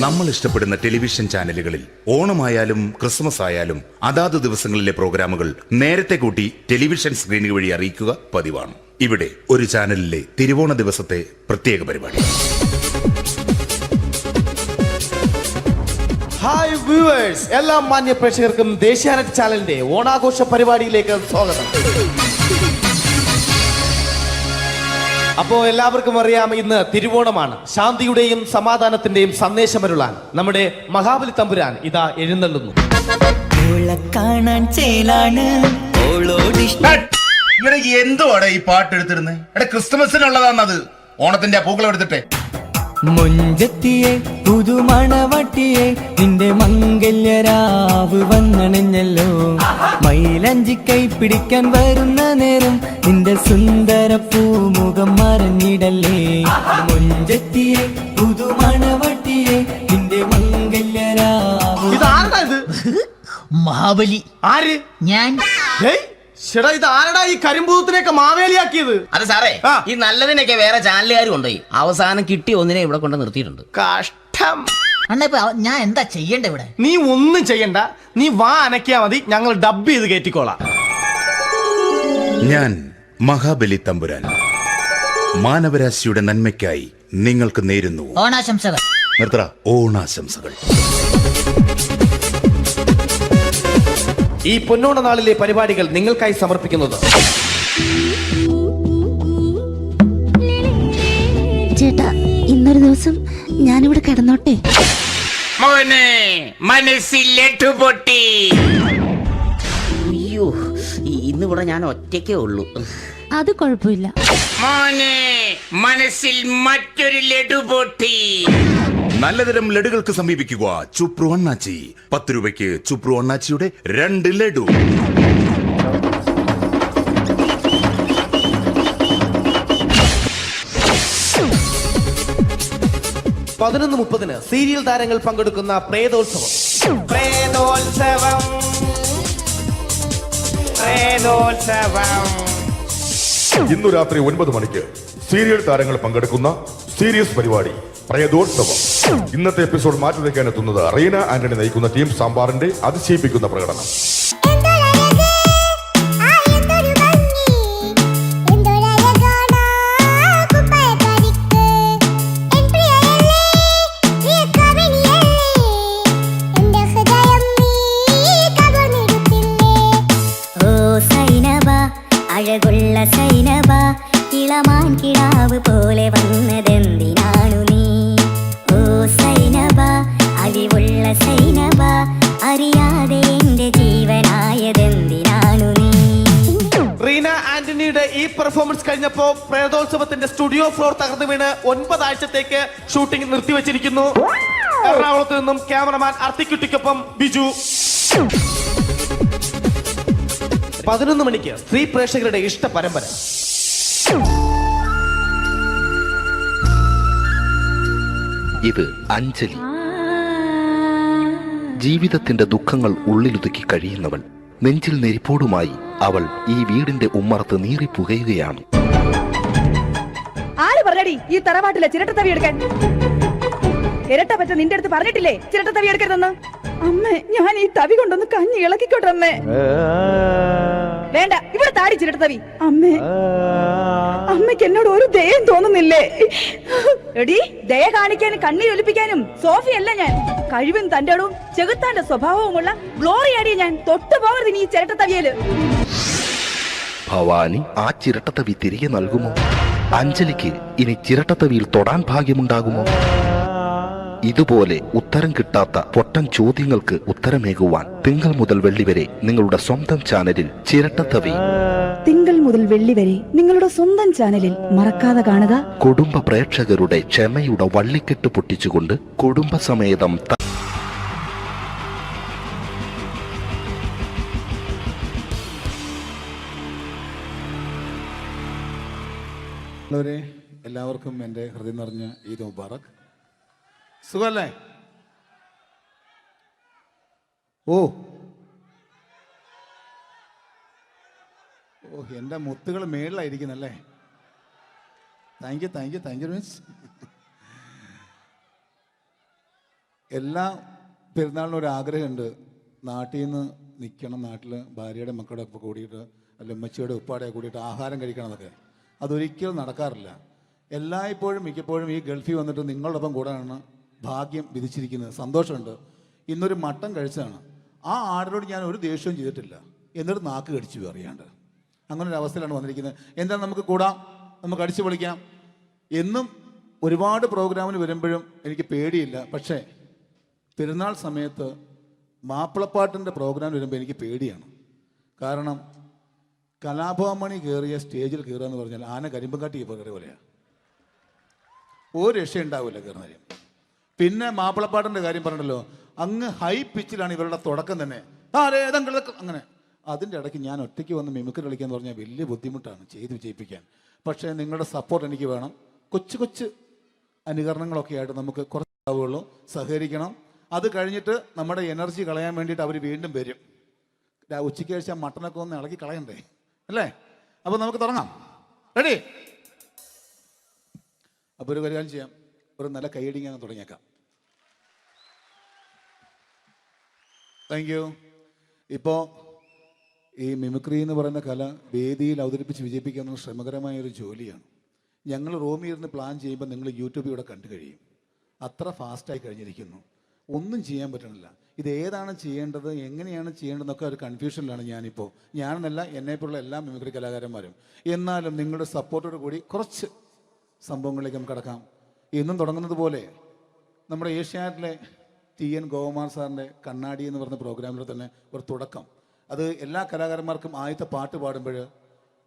നമ്മൾ ഇഷ്ടപ്പെടുന്ന ടെലിവിഷൻ ചാനലുകളിൽ ഓണമായാലും ക്രിസ്മസ് ആയാലും അതാത് ദിവസങ്ങളിലെ പ്രോഗ്രാമുകൾ നേരത്തെ കൂട്ടി ടെലിവിഷൻ സ്ക്രീനുകൾ വഴി അറിയിക്കുക പതിവാണ്. ഇവിടെ ഒരു ചാനലിലെ തിരുവോണ ദിവസത്തെ പ്രത്യേക പരിപാടി. ഹായ് വ്യൂവേഴ്സ്, എല്ലാ മാന്യ പ്രേക്ഷകർക്കും ദേശീയാനെറ്റ് ചാനലിന്റെ ഓണാഘോഷ പരിപാടിയിലേക്ക് സ്വാഗതം. അപ്പോ എല്ലാവർക്കും അറിയാം, ഇന്ന് തിരുവോണമാണ്. ശാന്തിയുടെയും സമാധാനത്തിന്റെയും സന്ദേശമരുളാൻ നമ്മുടെ മഹാബലി തമ്പുരാൻ ഇതാ എഴുന്നള്ളുന്നു. എന്തുവാടെ ഈ പാട്ട് എടുത്തിരുന്നത്? എടാ, ക്രിസ്തുമസിനുള്ളതാണത്. ഓണത്തിന്റെ പൂക്കളം എടുത്തിട്ടെ. മുഞ്ചത്തിയെ പുതുമണവട്ടിയെ നിന്റെ മംഗല്യരാവ് വന്നണഞ്ഞല്ലോ. മൈലഞ്ചി കൈ പിടിക്കാൻ വരുന്ന നേരം നിന്റെ സുന്ദര പൂമുഖം മറഞ്ഞിടല്ലേ. മുഞ്ചത്തിയെ പുതുമണവട്ടിയെ നിന്റെ മംഗല്യരാവ്. മഹാബലി. ആര്? ഞാൻ. ചേട്ടാ ഇത് ആരടാ ഈ കരിമ്പൂത്തിനെയൊക്കെ മാവേലിയാക്കിയത്? അത് സാറേ, ഈ നല്ലതിനൊക്കെ വേറെ ചാനലുകാർ കൊണ്ടുപോയി അവസാനം കിട്ടിയ ഒന്നിനെ ഇവിടെ കൊണ്ട് നിർത്തിയിട്ടുണ്ട്. കഷ്ടം. അണ്ണ ഇപ്പൊ ഞാൻ എന്താ ചെയ്യണ്ട ഇവിടെ? നീ ഒന്നും ചെയ്യണ്ട, നീ വാ അനക്കിയാ മതി, ഞങ്ങൾ ഡബ് ചെയ്ത് കയറ്റിക്കോളാം. ഞാൻ മഹാബലി തമ്പുരാൻ മാനവരാശിയുടെ നന്മയ്ക്കായി നിങ്ങൾക്ക് നേരുന്നു ഓണാശംസകൾ. നിർത്തറ ഓണാശംസകൾ. ഈ പൊന്നോണ നാളിലെ പരിപാടികൾ നിങ്ങൾക്കായി സമർപ്പിക്കുന്നത് ചേട്ടാ, ഇന്നൊരു ദിവസം ഞാനിവിടെ കിടന്നോട്ടെ? മോനെ മനസ്സിലെട്ടു പൊട്ടി. അയ്യോ, ഇന്നിവിടെ ഞാൻ ഒറ്റയ്ക്കേ ഉള്ളൂ. അത് കുഴപ്പമില്ല. മോനെ മനസ്സിൽ മറ്റൊരു ലഡു പൊട്ടി. നല്ലതരം ലഡുകൾക്ക് സമീപിക്കുക ചുപ്രു അണ്ണാച്ചി. 10 രൂപയ്ക്ക് ചുപ്രു അണ്ണാച്ചിയുടെ 2 ലഡു. പതിനൊന്ന് 30 സീരിയൽ താരങ്ങൾ പങ്കെടുക്കുന്ന പ്രേതോത്സവം. പ്രേതോത്സവം, പ്രേതോത്സവം. ഇന്നു രാത്രി 9 മണിക്ക് സീരിയൽ താരങ്ങൾ പങ്കെടുക്കുന്ന സീരിയസ് പരിപാടി പ്രേതോത്സവം. ഇന്നത്തെ എപ്പിസോഡ് മാറ്റി വയ്ക്കാൻ എത്തുന്നത് റീന ആന്റണി നയിക്കുന്ന ടീം സാമ്പാറിന്റെ അതിശയിപ്പിക്കുന്ന പ്രകടനം. അഴകുള്ള സൈനബ, ഇളമാൻ കിടാവ് പോലെ വന്നതെന്തിനാണു നീ? ഓ സൈനബ, അലിവുള്ള സൈനബ, അറിയാതെ എന്റെ ജീവനായതെന്തിനാണു നീ? റീന ആന്റണിയുടെ ഈ പെർഫോമൻസ് കഴിഞ്ഞപ്പോ പ്രേതോത്സവത്തിന്റെ സ്റ്റുഡിയോ ഫ്ലോർ തകർന്നു വീണ് 9 ആഴ്ചത്തേക്ക് ഷൂട്ടിംഗ് നിർത്തിവെച്ചിരിക്കുന്നു. എറണാകുളത്ത് നിന്നും ക്യാമറമാൻ അർത്തിക്കുട്ടിക്കൊപ്പം ബിജു. 11 മണിക്ക് സ്ത്രീ പ്രേക്ഷകരുടെ ഇഷ്ട പരമ്പര. ഇത് അഞ്ജലി. ജീവിതത്തിന്റെ ദുഃഖങ്ങൾ ഉള്ളിലൊതുക്കി കഴിയുന്നവൾ. നെഞ്ചിൽ നെരിപ്പോടുമായി അവൾ ഈ വീടിന്റെ ഉമ്മറത്ത് നീറി പുകയുകയാണ്. ആര് പറഞ്ഞടി ഈ തറവാട്ടിലെ ചിരട്ടത്തവി എടുക്കാൻ? ഇരട്ട പറ്റ നിന്റെ അടുത്ത് പറഞ്ഞിട്ടില്ലേ ചിരട്ടത്തവി എടുക്കരുതെന്ന്? അമ്മേ, ഞാൻ ഈ തവി കൊണ്ടൊന്ന് കഞ്ഞി ഇളക്കിക്കോട്ടെ അമ്മേ. വേണ്ട, ഇവിടെ താടി ചിരട്ടത്തവി. അമ്മേ, അമ്മയ്ക്ക് എന്നോട് ഒരു ദയം തോന്നുന്നില്ലേ? എടി, ദയ കാണിക്കാനും കണ്ണീരൊലിപ്പിക്കാനും സോഫിയല്ല ഞാൻ. കഴിവും തന്റെടവും ചെകുത്താന്റെ സ്വഭാവവുമുള്ള ഗ്ലോറിയാടി ഞാൻ. തൊട്ടു പോകരുത് നീ ചിരട്ടത്തവിയല്. ഭവാനി ആ ചിരട്ടത്തവി തിരികെ നൽകുമോ? അഞ്ജലിക്ക് ഇനി ചിരട്ടത്തവിയിൽ തൊടാൻ ഭാഗ്യമുണ്ടാകുമോ? ഇതുപോലെ ഉത്തരം കിട്ടാത്ത പൊട്ടൻ ചോദ്യങ്ങൾക്ക് ഉത്തരമേകുവാൻ തിങ്കൾ മുതൽ വെള്ളി വരെ നിങ്ങളുടെ സ്വന്തം ചാനലിൽ ചിരട്ടത്തവി. തിങ്കൾ മുതൽ വെള്ളി വരെ നിങ്ങളുടെ സ്വന്തം ചാനലിൽ മറക്കാതെ കാണുക. കുടുംബ പ്രേക്ഷകരുടെ ക്ഷമയുടെ വള്ളിക്കെട്ട് പൊട്ടിച്ചുകൊണ്ട് കുടുംബസമേതം എല്ലാവർക്കും എൻ്റെ ഹൃദയം നിറഞ്ഞ ഈദ് മുബാറക്. സുഖല്ലേ? ഓ ഓ എൻ്റെ മുത്തുകൾ മേളിലായിരിക്കുന്നല്ലേ. Thank you means. എല്ലാ പെരുന്നാളിനും ഒരു ആഗ്രഹമുണ്ട്, നാട്ടിൽ നിന്ന് നിൽക്കണം, നാട്ടിൽ ഭാര്യയുടെ മക്കളുടെ ഒക്കെ കൂടിയിട്ട് അല്ല ഉമ്മച്ചിയുടെ ഉപ്പാടെ കൂടിയിട്ട് ആഹാരം കഴിക്കണം എന്നൊക്കെ. അതൊരിക്കലും നടക്കാറില്ല. എല്ലായ്പ്പോഴും മിക്കപ്പോഴും ഈ ഗൾഫിൽ വന്നിട്ട് നിങ്ങളോടൊപ്പം കൂടാനാണ് ഭാഗ്യം വിധിച്ചിരിക്കുന്നത്. സന്തോഷമുണ്ട്. ഇന്നൊരു മട്ടൻ കഴിച്ചതാണ്. ആ ആടിനോട് ഞാൻ ഒരു ദേഷ്യവും ചെയ്തിട്ടില്ല, എന്നിട്ട് നാക്ക് കടിച്ചു അറിയാണ്ട്. അങ്ങനെ ഒരു അവസ്ഥയിലാണ് വന്നിരിക്കുന്നത്. എന്താ, നമുക്ക് കൂടാം, നമുക്ക് അടിച്ചു പൊളിക്കാം. എന്നും ഒരുപാട് പ്രോഗ്രാമിന് വരുമ്പോഴും എനിക്ക് പേടിയില്ല. പക്ഷേ പെരുന്നാൾ സമയത്ത് മാപ്പിളപ്പാട്ടിൻ്റെ പ്രോഗ്രാം വരുമ്പോൾ എനിക്ക് പേടിയാണ്. കാരണം കലാഭവമണി കയറിയ സ്റ്റേജിൽ കയറുക എന്ന് പറഞ്ഞാൽ ആന കരിമ്പങ്കാട്ടി കയറിയ പോലെയാണ്. ഒരു രക്ഷയുണ്ടാവില്ല കയറുന്ന കാര്യം. പിന്നെ മാപ്പിളപ്പാട്ടിൻ്റെ കാര്യം പറഞ്ഞല്ലോ, അങ്ങ് ഹൈ പിച്ചിലാണ് ഇവരുടെ തുടക്കം തന്നെ. അങ്ങനെ അതിൻ്റെ ഇടയ്ക്ക് ഞാൻ ഒറ്റയ്ക്ക് വന്ന് മിമിക്രി കളിക്കുക എന്ന് പറഞ്ഞാൽ വലിയ ബുദ്ധിമുട്ടാണ് ചെയ്ത് വിജയിപ്പിക്കാൻ. പക്ഷേ നിങ്ങളുടെ സപ്പോർട്ട് എനിക്ക് വേണം. കൊച്ചു കൊച്ചു അനുകരണങ്ങളൊക്കെ ആയിട്ട് നമുക്ക് കുറച്ചാവുള്ളൂ. സഹകരിക്കണം. അത് കഴിഞ്ഞിട്ട് നമ്മുടെ എനർജി കളയാൻ വേണ്ടിയിട്ട് അവർ വീണ്ടും വരും. ഉച്ചയ്ക്ക് കഴിച്ചാൽ മട്ടനൊക്കെ ഒന്ന് ഇളക്കി കളയണ്ടേ. അല്ലേ? അപ്പോൾ നമുക്ക് തുടങ്ങാം. റെഡി? അപ്പോൾ ഒരു കാര്യം ചെയ്യാം, ഒരു നല്ല കൈയടിങ്ങ് അങ്ങ് തുടങ്ങിയേക്കാം. Thank you. ഇപ്പോൾ ഈ മിമിക്രി എന്ന് പറയുന്ന കല വേദിയിൽ അവതരിപ്പിച്ച് വിജയിപ്പിക്കുന്ന ശ്രമകരമായൊരു ജോലിയാണ്. ഞങ്ങൾ റൂമിൽ ഇരുന്ന് പ്ലാൻ ചെയ്യുമ്പോൾ നിങ്ങൾ യൂട്യൂബിൽ ഇവിടെ കണ്ടു കഴിയും. അത്ര ഫാസ്റ്റായി കഴിഞ്ഞിരിക്കുന്നു, ഒന്നും ചെയ്യാൻ പറ്റണില്ല. ഇത് ഏതാണ് ചെയ്യേണ്ടത്, എങ്ങനെയാണ് ചെയ്യേണ്ടതെന്നൊക്കെ ഒരു കൺഫ്യൂഷനിലാണ് ഞാനിപ്പോൾ. ഞാനെന്നല്ല, എന്നെപ്പോലുള്ള എല്ലാ മിമിക്രി കലാകാരന്മാരും. എന്നാലും നിങ്ങളുടെ സപ്പോർട്ടോട് കൂടി കുറച്ച് സംഭവങ്ങളിലേക്ക് നമുക്ക് കടക്കാം. എന്നും തുടങ്ങുന്നത് പോലെ നമ്മുടെ ഏഷ്യാനെറ്റിലെ TN ഗോപകുമാർ സാറിൻ്റെ കണ്ണാടി എന്ന് പറഞ്ഞ പ്രോഗ്രാമിൽ തന്നെ ഒരു തുടക്കം. അത് എല്ലാ കലാകാരന്മാർക്കും ആദ്യത്തെ പാട്ട് പാടുമ്പോൾ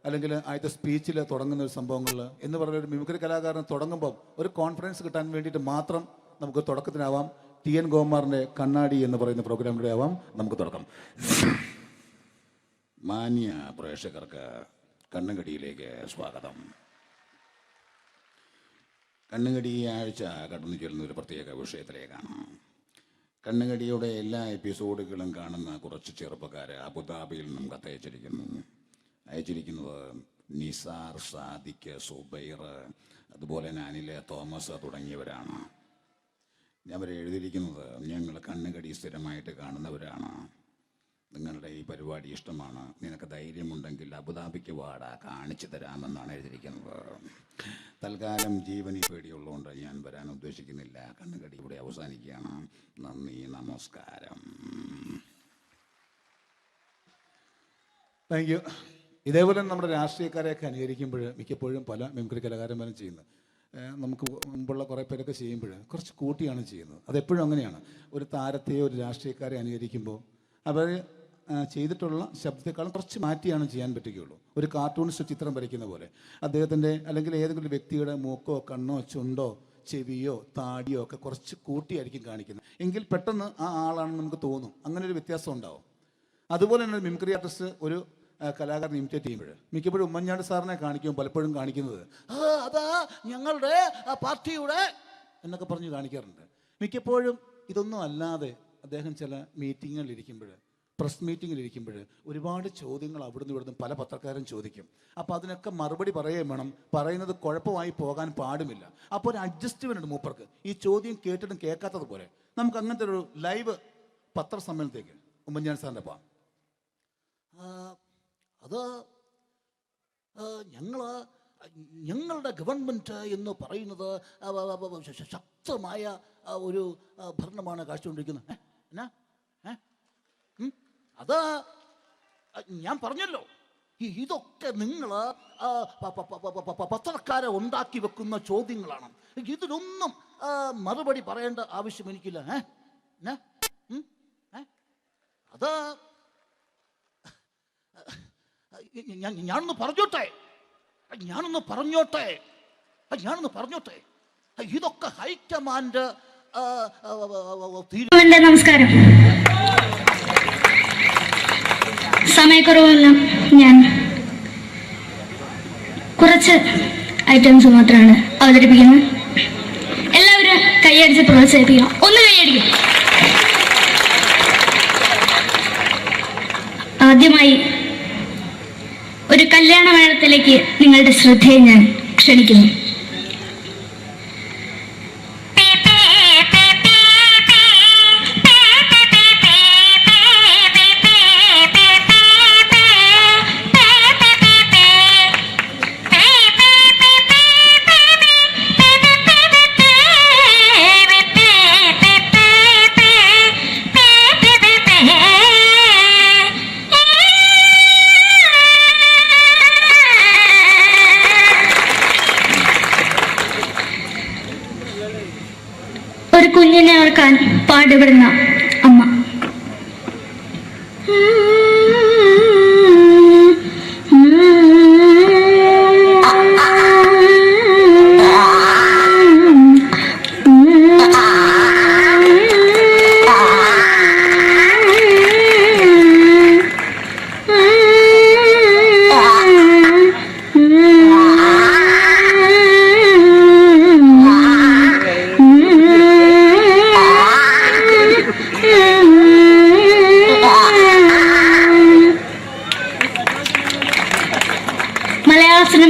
അല്ലെങ്കിൽ ആദ്യത്തെ സ്പീച്ചിൽ തുടങ്ങുന്ന ഒരു സംഭവങ്ങളിൽ എന്ന് പറഞ്ഞ ഒരു മിമിക്രി കലാകാരൻ തുടങ്ങുമ്പം ഒരു കോൺഫിഡൻസ് കിട്ടാൻ വേണ്ടിയിട്ട് മാത്രം നമുക്ക് തുടക്കത്തിനാവാം. TN ഗോപകുമാറിൻ്റെ കണ്ണാടി എന്ന് പറയുന്ന പ്രോഗ്രാമിലൂടെ ആവാം നമുക്ക് തുടക്കം. മാന്യ പ്രേക്ഷകർക്ക് കണ്ണുകടിയിലേക്ക് സ്വാഗതം. കണ്ണുകടി ഈ ആഴ്ച കടന്നു ചെല്ലുന്ന ഒരു പ്രത്യേക വിഷയത്തിലേക്കാണ്. കണ്ണുകടിയുടെ എല്ലാ എപ്പിസോഡുകളും കാണുന്ന കുറച്ച് ചെറുപ്പക്കാർ അബുദാബിയിൽ നിന്നും അയച്ചിരിക്കുന്നത് നിസാർ, സാദിഖ്, സുബൈർ, അതുപോലെ അനിൽ, തോമസ് തുടങ്ങിയവരാണ്. അവർ എഴുതിയിരിക്കുന്നത് ഞങ്ങൾ കണ്ണുകടി സ്ഥിരമായിട്ട് കാണുന്നവരാണ്. നിങ്ങളുടെ ഈ പരിപാടി ഇഷ്ടമാണ്, നിനക്ക് ധൈര്യമുണ്ടെങ്കിൽ അബുദാബിക്ക് വാടാ, കാണിച്ചു തരാമെന്നാണ് എഴുതിയിരിക്കുന്നത്. തൽക്കാലം ജീവനി പേടിയുള്ളതുകൊണ്ട് ഞാൻ വരാൻ ഉദ്ദേശിക്കുന്നില്ല. കണ്ണുകടി ഇവിടെ അവസാനിക്കുകയാണ്. നന്ദി, നമസ്കാരം. Thank you. ഇതേപോലെ നമ്മുടെ രാഷ്ട്രീയക്കാരെയൊക്കെ അനുകരിക്കുമ്പോൾ മിക്കപ്പോഴും പല മിമിക്രി കലാകാരന്മാരും ചെയ്യുന്നത്, നമുക്ക് മുമ്പുള്ള കുറേ പേരൊക്കെ ചെയ്യുമ്പോൾ കുറച്ച് കൂട്ടിയാണ് ചെയ്യുന്നത്. അതെപ്പോഴും അങ്ങനെയാണ്. ഒരു താരത്തെയോ ഒരു രാഷ്ട്രീയക്കാരെ അനുകരിക്കുമ്പോൾ അവർ ചെയ്തിട്ടുള്ള ശബ്ദത്തെക്കാളും കുറച്ച് മാറ്റിയാണ് ചെയ്യാൻ പറ്റുകയുള്ളൂ. ഒരു കാർട്ടൂണിസ്റ്റ് ചിത്രം വരയ്ക്കുന്ന പോലെ അദ്ദേഹത്തിൻ്റെ അല്ലെങ്കിൽ ഏതെങ്കിലും വ്യക്തിയുടെ മൂക്കോ കണ്ണോ ചുണ്ടോ ചെവിയോ താടിയോ ഒക്കെ കുറച്ച് കൂട്ടിയായിരിക്കും കാണിക്കുന്നത്. എങ്കിൽ പെട്ടെന്ന് ആ ആളാണെന്ന് നമുക്ക് തോന്നും. അങ്ങനെ ഒരു വ്യത്യാസം ഉണ്ടാവും. അതുപോലെ തന്നെ മിമിക്രി ആർട്ടിസ്റ്റ് ഒരു കലാകാരൻ ഇമിറ്റേറ്റ് ചെയ്യുമ്പോൾ മിക്കപ്പോഴും ഉമ്മൻചാണ്ടി സാറിനെ കാണിക്കുമ്പോൾ പലപ്പോഴും കാണിക്കുന്നത് അതാ ഞങ്ങളുടെ പാർട്ടിയുടെ എന്നൊക്കെ പറഞ്ഞ് കാണിക്കാറുണ്ട്. മിക്കപ്പോഴും ഇതൊന്നും അല്ലാതെ അദ്ദേഹം ചില മീറ്റിങ്ങുകളിലിരിക്കുമ്പോൾ, പ്രസ് മീറ്റിങ്ങിലിരിക്കുമ്പോൾ ഒരുപാട് ചോദ്യങ്ങൾ അവിടുന്ന് ഇവിടുന്ന് പല പത്രക്കാരും ചോദിക്കും. അപ്പോൾ അതിനൊക്കെ മറുപടി പറയുകയും വേണം. പറയുന്നത് കുഴപ്പമായി പോകാൻ പാടുമില്ല. അപ്പോൾ ഒരു അഡ്ജസ്റ്റ്മെൻറ്റ് മൂപ്പർക്ക്. ഈ ചോദ്യം കേട്ടിട്ടും കേൾക്കാത്തതുപോലെ നമുക്ക് അങ്ങനത്തെ ഒരു ലൈവ് പത്രസമ്മേളനത്തേക്ക് ഉമ്മൻചാണ്ടി സാറിൻ്റെ പോകാം. അത് ഞങ്ങളുടെ ഗവൺമെൻറ് എന്ന് പറയുന്നത് ശക്തമായ ഒരു ഭരണമാണ് കാഴ്ചകൊണ്ടിരിക്കുന്നത്. എന്നാ അത് ഞാൻ പറഞ്ഞല്ലോ, ഇതൊക്കെ നിങ്ങൾ പത്രക്കാരെ ഉണ്ടാക്കി വെക്കുന്ന ചോദ്യങ്ങളാണ്. ഇതിനൊന്നും മറുപടി പറയേണ്ട ആവശ്യം എനിക്കില്ല. അത് ഞാനൊന്ന് പറഞ്ഞോട്ടെ. ഇതൊക്കെ ഹൈക്കമാൻഡ്. നമസ്കാരം. സമയക്കുറവെല്ലാം ഞാൻ കുറച്ച് ഐറ്റംസ് മാത്രമാണ് അവതരിപ്പിക്കുന്നത്. എല്ലാവരും കൈയടിച്ച് പ്രോത്സാഹിപ്പിക്കണം. ഒന്ന് കൈയടിക്കും. ആദ്യമായി ഒരു കല്യാണ മേളത്തിലേക്ക് നിങ്ങളുടെ ശ്രദ്ധയെ ഞാൻ ക്ഷണിക്കുന്നു. ഒരു കുഞ്ഞിനെ ഓർക്കാൻ പാടുപെടുന്ന അമ്മ.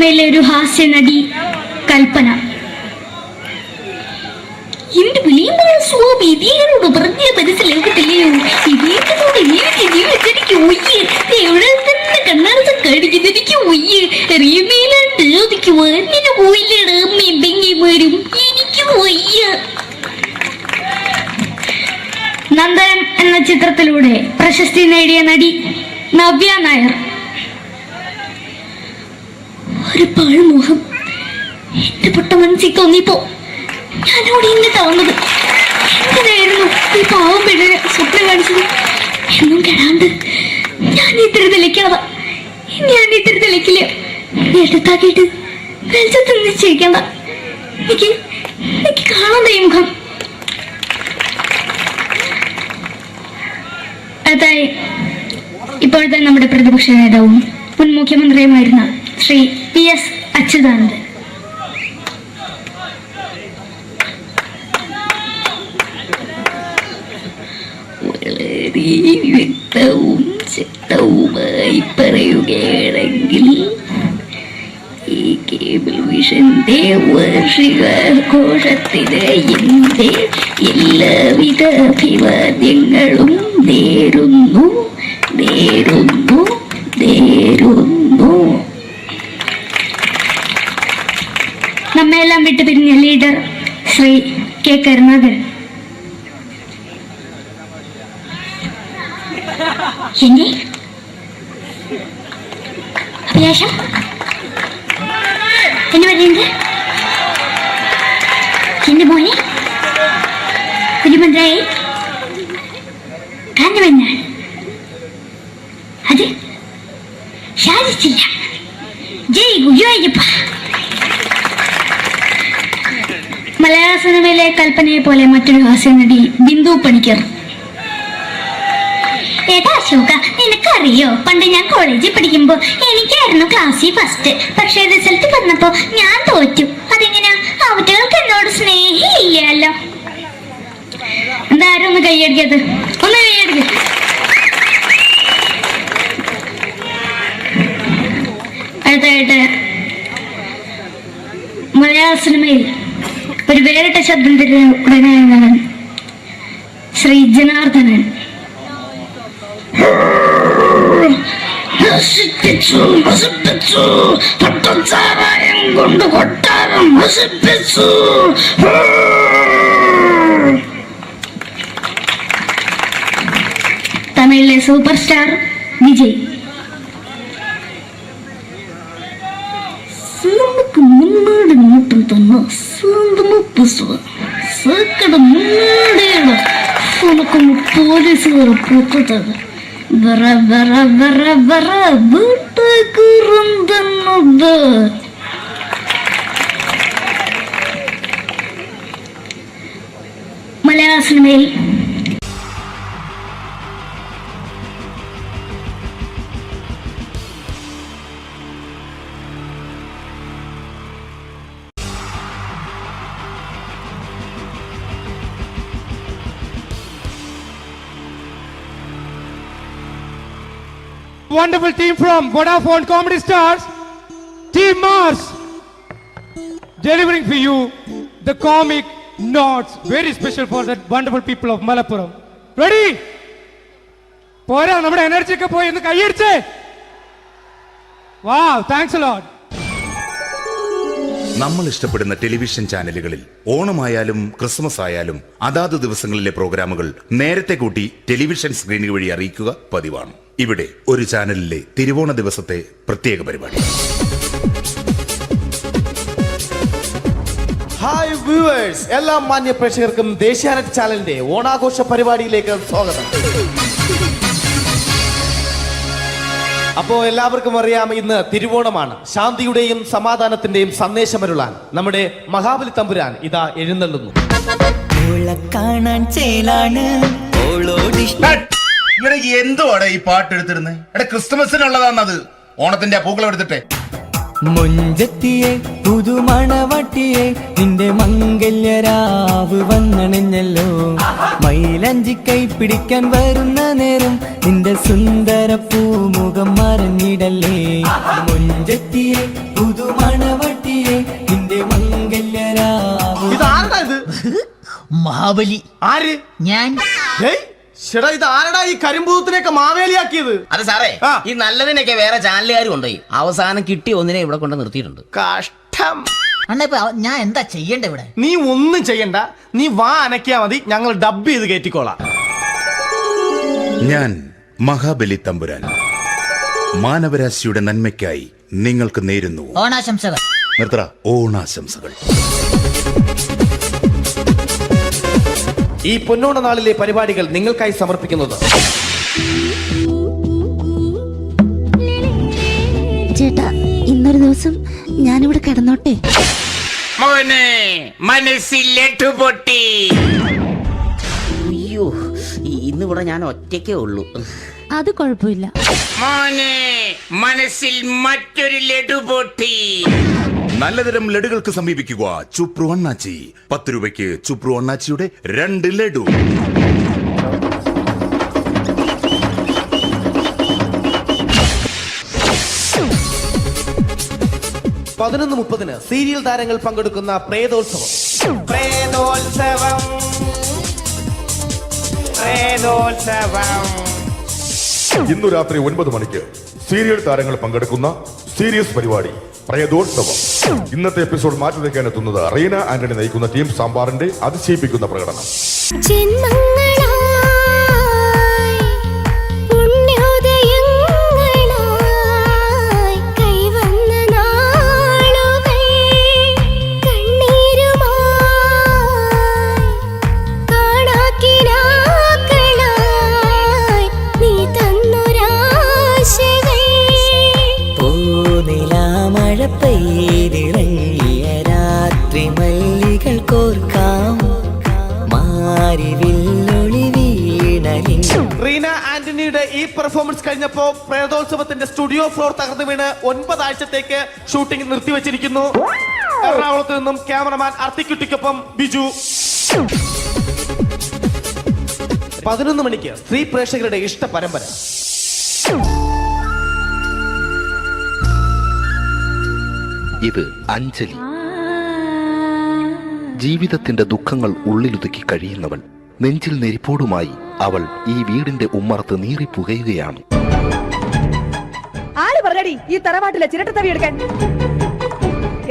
സിനിമയിലെ ഒരു ഹാസ്യ നടി കൽപ്പന. എന്റെ വിളിയുമ്പോൾ സ്വാമി ഇതിനോട് പറഞ്ഞ മനസ്സിലാക്കത്തില്ലയോ? ഇതിനോട് ജീവിച്ചെനിക്ക് ഒയ്യ്, എവിടെ തന്നെ കണ്ണാടത്ത് കടിക്കുന്നത് എനിക്ക് ഒയ്യ്, അറിയുന്നതിലാണ്ട് എനിക്ക് വന്നിന് പോയില്ലേടാ അമ്മയും പെങ്ങിമാരും, എനിക്ക് ഒയ്യ. നന്ദനം എന്ന ചിത്രത്തിലൂടെ പ്രശസ്തി നേടിയ നടി നവ്യ നായർ. ഒരു പാഴ്മുഖം എന്റെ പൊട്ട മനസ്സിൽ തോന്നിയപ്പോ ഞാനോട് ഇങ്ങോട്ടാ വന്നത്. എന്തിനായിരുന്നു ഈ പാവം പെണ്ണിന് സ്വപ്നം കാണിച്ചത്? എന്നും കെടാണ്ട് ഞാൻ ഇത്തിരി തെളിക്കാതെ ഞാൻ ഇത്തിരി തെളിക്കില്ല. എടുത്താക്കിയിട്ട് വെളിച്ചത്ത് നിശ്ചയിക്കണ്ട. എനിക്ക് കാണാൻ ഈ മുഖം. അതായി ഇപ്പോഴത്തെ നമ്മുടെ പ്രതിപക്ഷ നേതാവും മുൻ മുഖ്യമന്ത്രിയുമായിരുന്ന ശ്രീ PS അച്യുതാനന്ദൻ. വളരെ വ്യക്തവും ശക്തവുമായി പറയുകയാണെങ്കിൽ ഈ കേബിൾ വിഷന്റെ വാർഷികാഘോഷത്തിന് എന്റെ എല്ലാവിധ അഭിവാദ്യങ്ങളും നേരുന്നു. നമ്മെല്ലാം വിട്ടുപിരിഞ്ഞ ലീഡർ ശ്രീ K. കരുണാകരൻ. എന്റെ അഭിലാഷം എന്ന് പറയുന്നത് എന്റെ മോനെ തിരുമന്ത്രായി കാണുമെന്നാണ്. അത് സാധിച്ചില്ല. ജയ് ഗുരുവായൂരപ്പ. മലയാള സിനിമയിലെ കൽപ്പനയെ പോലെ മറ്റൊരു ഹാസ്യ നടി ബിന്ദു പണിക്കർ. ഏട്ടാ അശോക, നിനക്കറിയോ, പണ്ട് ഞാൻ കോളേജിൽ പഠിക്കുമ്പോ എനിക്കായിരുന്നു ക്ലാസ്സിൽ ഫസ്റ്റ്. പക്ഷെ റിസൾട്ട് വന്നപ്പോ ഞാൻ തോറ്റു. അതെങ്ങനെയാ? അവറ്റകൾക്ക് എന്നോട് സ്നേഹമില്ലല്ലോ. എന്താരും ഒന്ന് കൈയടിക്കത്, ഒന്ന് കൈയടിക്ക. അടുത്തായിട്ട് മലയാള സിനിമയിൽ ഒരു വേറിട്ട ശബ്ദത്തിന്റെ ഉടനാണ് ശ്രീ ജനാർദ്ദനൻ. കൊണ്ട് കൊട്ടാരം നശിപ്പിച്ചു. തമിഴിലെ സൂപ്പർ സ്റ്റാർ വിജയ്. നമുക്ക് മുന്നോടി നോട്ടം തന്നെ സ്വന്തമോ പുസ്തക സക്കട മുന്നോടിയാണ് ഉനക്കൊന്ന് പോലീസുകാർ പൊത്തത് വറ വറ വറ വറ വീട്ടുകുറുന്നത്. മലയാള സിനിമയിൽ wonderful team from Vodafone Comedy Stars, Team Mars, delivering for you the comic notes, very special for the wonderful people of Malappuram. Ready? പോരാ, നമ്മുടെ എനർജി ഒക്കെ പോയി ഒന്ന് കൈയടിച്ചേ. Wow, thanks a lot. നമ്മൾ ഇഷ്ടപ്പെടുന്ന ടെലിവിഷൻ ചാനലുകളിൽ ഓണമായാലും ക്രിസ്മസ് ആയാലും അതാത് ദിവസങ്ങളിലെ പ്രോഗ്രാമുകൾ നേരത്തെ കൂട്ടി ടെലിവിഷൻ സ്ക്രീനുകൾ വഴി അറിയിക്കുക പതിവാണ്. ഇവിടെ ഒരു ചാനലിലെ തിരുവോണ ദിവസത്തെ പ്രത്യേക പരിപാടി. ഹായ് വ്യൂവേഴ്സ്, എല്ലാ മാന്യ പ്രേക്ഷകർക്കും ദേശീയാനെറ്റ് ചാനലിന്റെ ഓണാഘോഷ പരിപാടിയിലേക്ക് സ്വാഗതം. അപ്പോ എല്ലാവർക്കും അറിയാം, ഇന്ന് തിരുവോണമാണ്. ശാന്തിയുടെയും സമാധാനത്തിന്റെയും സന്ദേശമരുളാൻ നമ്മുടെ മഹാബലി തമ്പുരാൻ ഇതാ എഴുന്നള്ളുന്നു. എന്തുവാടെ ഈ പാട്ട് എടുത്തിരുന്നത്? ക്രിസ്മസിനുള്ളതാണത്. ഓണത്തിന്റെ പൂക്കളം എടുത്തിട്ടെ മുഞ്ചത്തിയെ പുതുമണവട്ടിയെ നിന്റെ മംഗല്യരാവ് വന്നണിഞ്ഞല്ലോ. മൈലഞ്ചി കൈ പിടിക്കാൻ വരുന്ന നേരം നിന്റെ സുന്ദര പൂമുഖം മറഞ്ഞിടല്ലേ. മുഞ്ചത്തിയെ പുതുമണവട്ടിയെ നിന്റെ മംഗല്യരാവ്. ഇതാരടാ ഇത്? മഹാബലി. ആര്? ഞാൻ. ചേട്ടാ ഇത് ആരടാ ഈ കരിമ്പൂത്തിനെയൊക്കെ മാവേലിയാക്കിയത്? അത് സാറേ, ഈ നല്ലതിനൊക്കെ വേറെ ചാനലുകാർ കൊണ്ടുപോയി അവസാനം കിട്ടി ഒന്നിനെ ഇവിടെ കൊണ്ട് നിർത്തിയിട്ടുണ്ട്. കഷ്ടം. അണ്ണ ഇപ്പൊ ഞാൻ എന്താ ചെയ്യണ്ടേ ഇവിടെ? നീ ഒന്നും ചെയ്യണ്ട, നീ വാ അനക്കിയാ മതി, ഞങ്ങൾ ഡബ് ചെയ്ത് കയറ്റിക്കോളാം. ഞാൻ മഹാബലി തമ്പുരാൻ മാനവരാശിയുടെ നന്മയ്ക്കായി നിങ്ങൾക്ക് നേരുന്നു ഓണാശംസകൾ. നിർത്തറ ഓണാശംസകൾ. ഈ പൊന്നോണ നാളിലെ പരിപാടികൾ നിങ്ങൾക്കായി സമർപ്പിക്കുന്നത് ചേട്ടാ, ഇന്നൊരു ദിവസം ഞാനിവിടെ കിടന്നോട്ടെ. മോനെ മനസ്സിലെട്ടു പൊട്ടി. അയ്യോ, ഇന്നിവിടെ ഞാൻ ഒറ്റയ്ക്കേ ഉള്ളൂ. അത് കുഴപ്പമില്ല. മോനെ മനസ്സിൽ മറ്റൊരു ലഡു പൊട്ടി. നല്ലതരം ലഡുകൾക്ക് സമീപിക്കുക ചുപ്രു അണ്ണാച്ചി. 10 രൂപയ്ക്ക് ചുപ്രു അണ്ണാച്ചിയുടെ 2 ലഡു. (11:30) സീരിയൽ താരങ്ങൾ പങ്കെടുക്കുന്ന പ്രേതോത്സവം. പ്രേതോത്സവം, പ്രേതോത്സവം. ഇന്നു രാത്രി 9 മണിക്ക് സീരിയൽ താരങ്ങൾ പങ്കെടുക്കുന്ന സീരിയസ് പരിപാടി പ്രേതോത്സവം. ഇന്നത്തെ എപ്പിസോഡ് മാറ്റി വയ്ക്കാൻ എത്തുന്നത് റീന ആന്റണി നയിക്കുന്ന ടീം സാമ്പാറിന്റെ അതിശയിപ്പിക്കുന്ന പ്രകടനം. രാത്രി മല്ലികൾ കോർക്കാം റീന ആന്റണിയുടെ ഈ പെർഫോമൻസ് കഴിഞ്ഞപ്പോ പ്രേതോത്സവത്തിന്റെ സ്റ്റുഡിയോ ഫ്ലോർ തകർന്നു വീണ് 9 ആഴ്ചത്തേക്ക് ഷൂട്ടിംഗ് നിർത്തിവെച്ചിരിക്കുന്നു. എറണാകുളത്ത് നിന്നും ക്യാമറമാൻ അർത്തിക്കുട്ടിക്കൊപ്പം ബിജു. 11 മണിക്ക് സ്ത്രീ പ്രേക്ഷകരുടെ ഇഷ്ട പരമ്പര. ഇത് അഞ്ജലി. ജീവിതത്തിന്റെ ദുഃഖങ്ങൾ ഉള്ളിലുതുക്കി കഴിയുന്നവൾ. നെഞ്ചിൽ നെരിപ്പോടുമായി അവൾ ഈ വീടിന്റെ ഉമ്മറത്ത് നീറിപ്പുകയുകയാണ്. ആര് പറഞ്ഞടി ഈ തറവാട്ടിലെ ചിരട്ടത്തവി എടുക്കാൻ?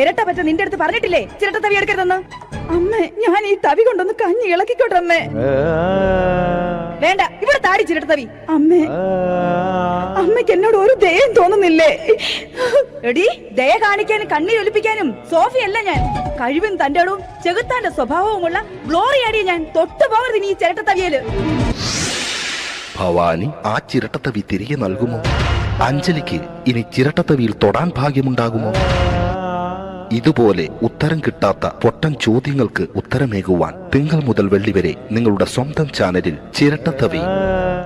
ഇരട്ട പറ്റ നിന്റെ അടുത്ത് പറഞ്ഞിട്ടില്ലേ ചിരട്ടത്തവി എടുക്കരുതെന്ന്? അമ്മേ, ഞാൻ ഈ തവി കൊണ്ടൊന്ന് കഞ്ഞി ഇളക്കിക്കോട്ടെ അമ്മേ. വേണ്ട, ഇവിടെ താടി ചിരട്ടത്തവി. അമ്മേ, അമ്മയ്ക്ക് എന്നോട് ഒരു ദയം തോന്നുന്നില്ലേ? എടി, ദയ കാണിക്കാനും കണ്ണീരൊലിപ്പിക്കാനും സോഫിയല്ല ഞാൻ. കഴിവും തന്റെ ഇടവും ചെകുത്താന്റെ സ്വഭാവവുമുള്ള ഗ്ലോറിയാടിയ ഞാൻ. തൊട്ടു പോകരുത് നീ ചിരട്ടത്തവിയല്. ഭവാനി ആ ചിരട്ടത്തവി തിരികെ നൽകുമോ? അഞ്ജലിക്ക് ഇനി ചിരട്ടത്തവിയിൽ തൊടാൻ ഭാഗ്യമുണ്ടാകുമോ? ഇതുപോലെ ഉത്തരം കിട്ടാത്ത പൊട്ടൻ ചോദ്യങ്ങൾക്ക് ഉത്തരമേകുവാൻ തിങ്കൾ മുതൽ വെള്ളി വരെ നിങ്ങളുടെ സ്വന്തം ചാനലിൽ ചിരട്ടത്തവി.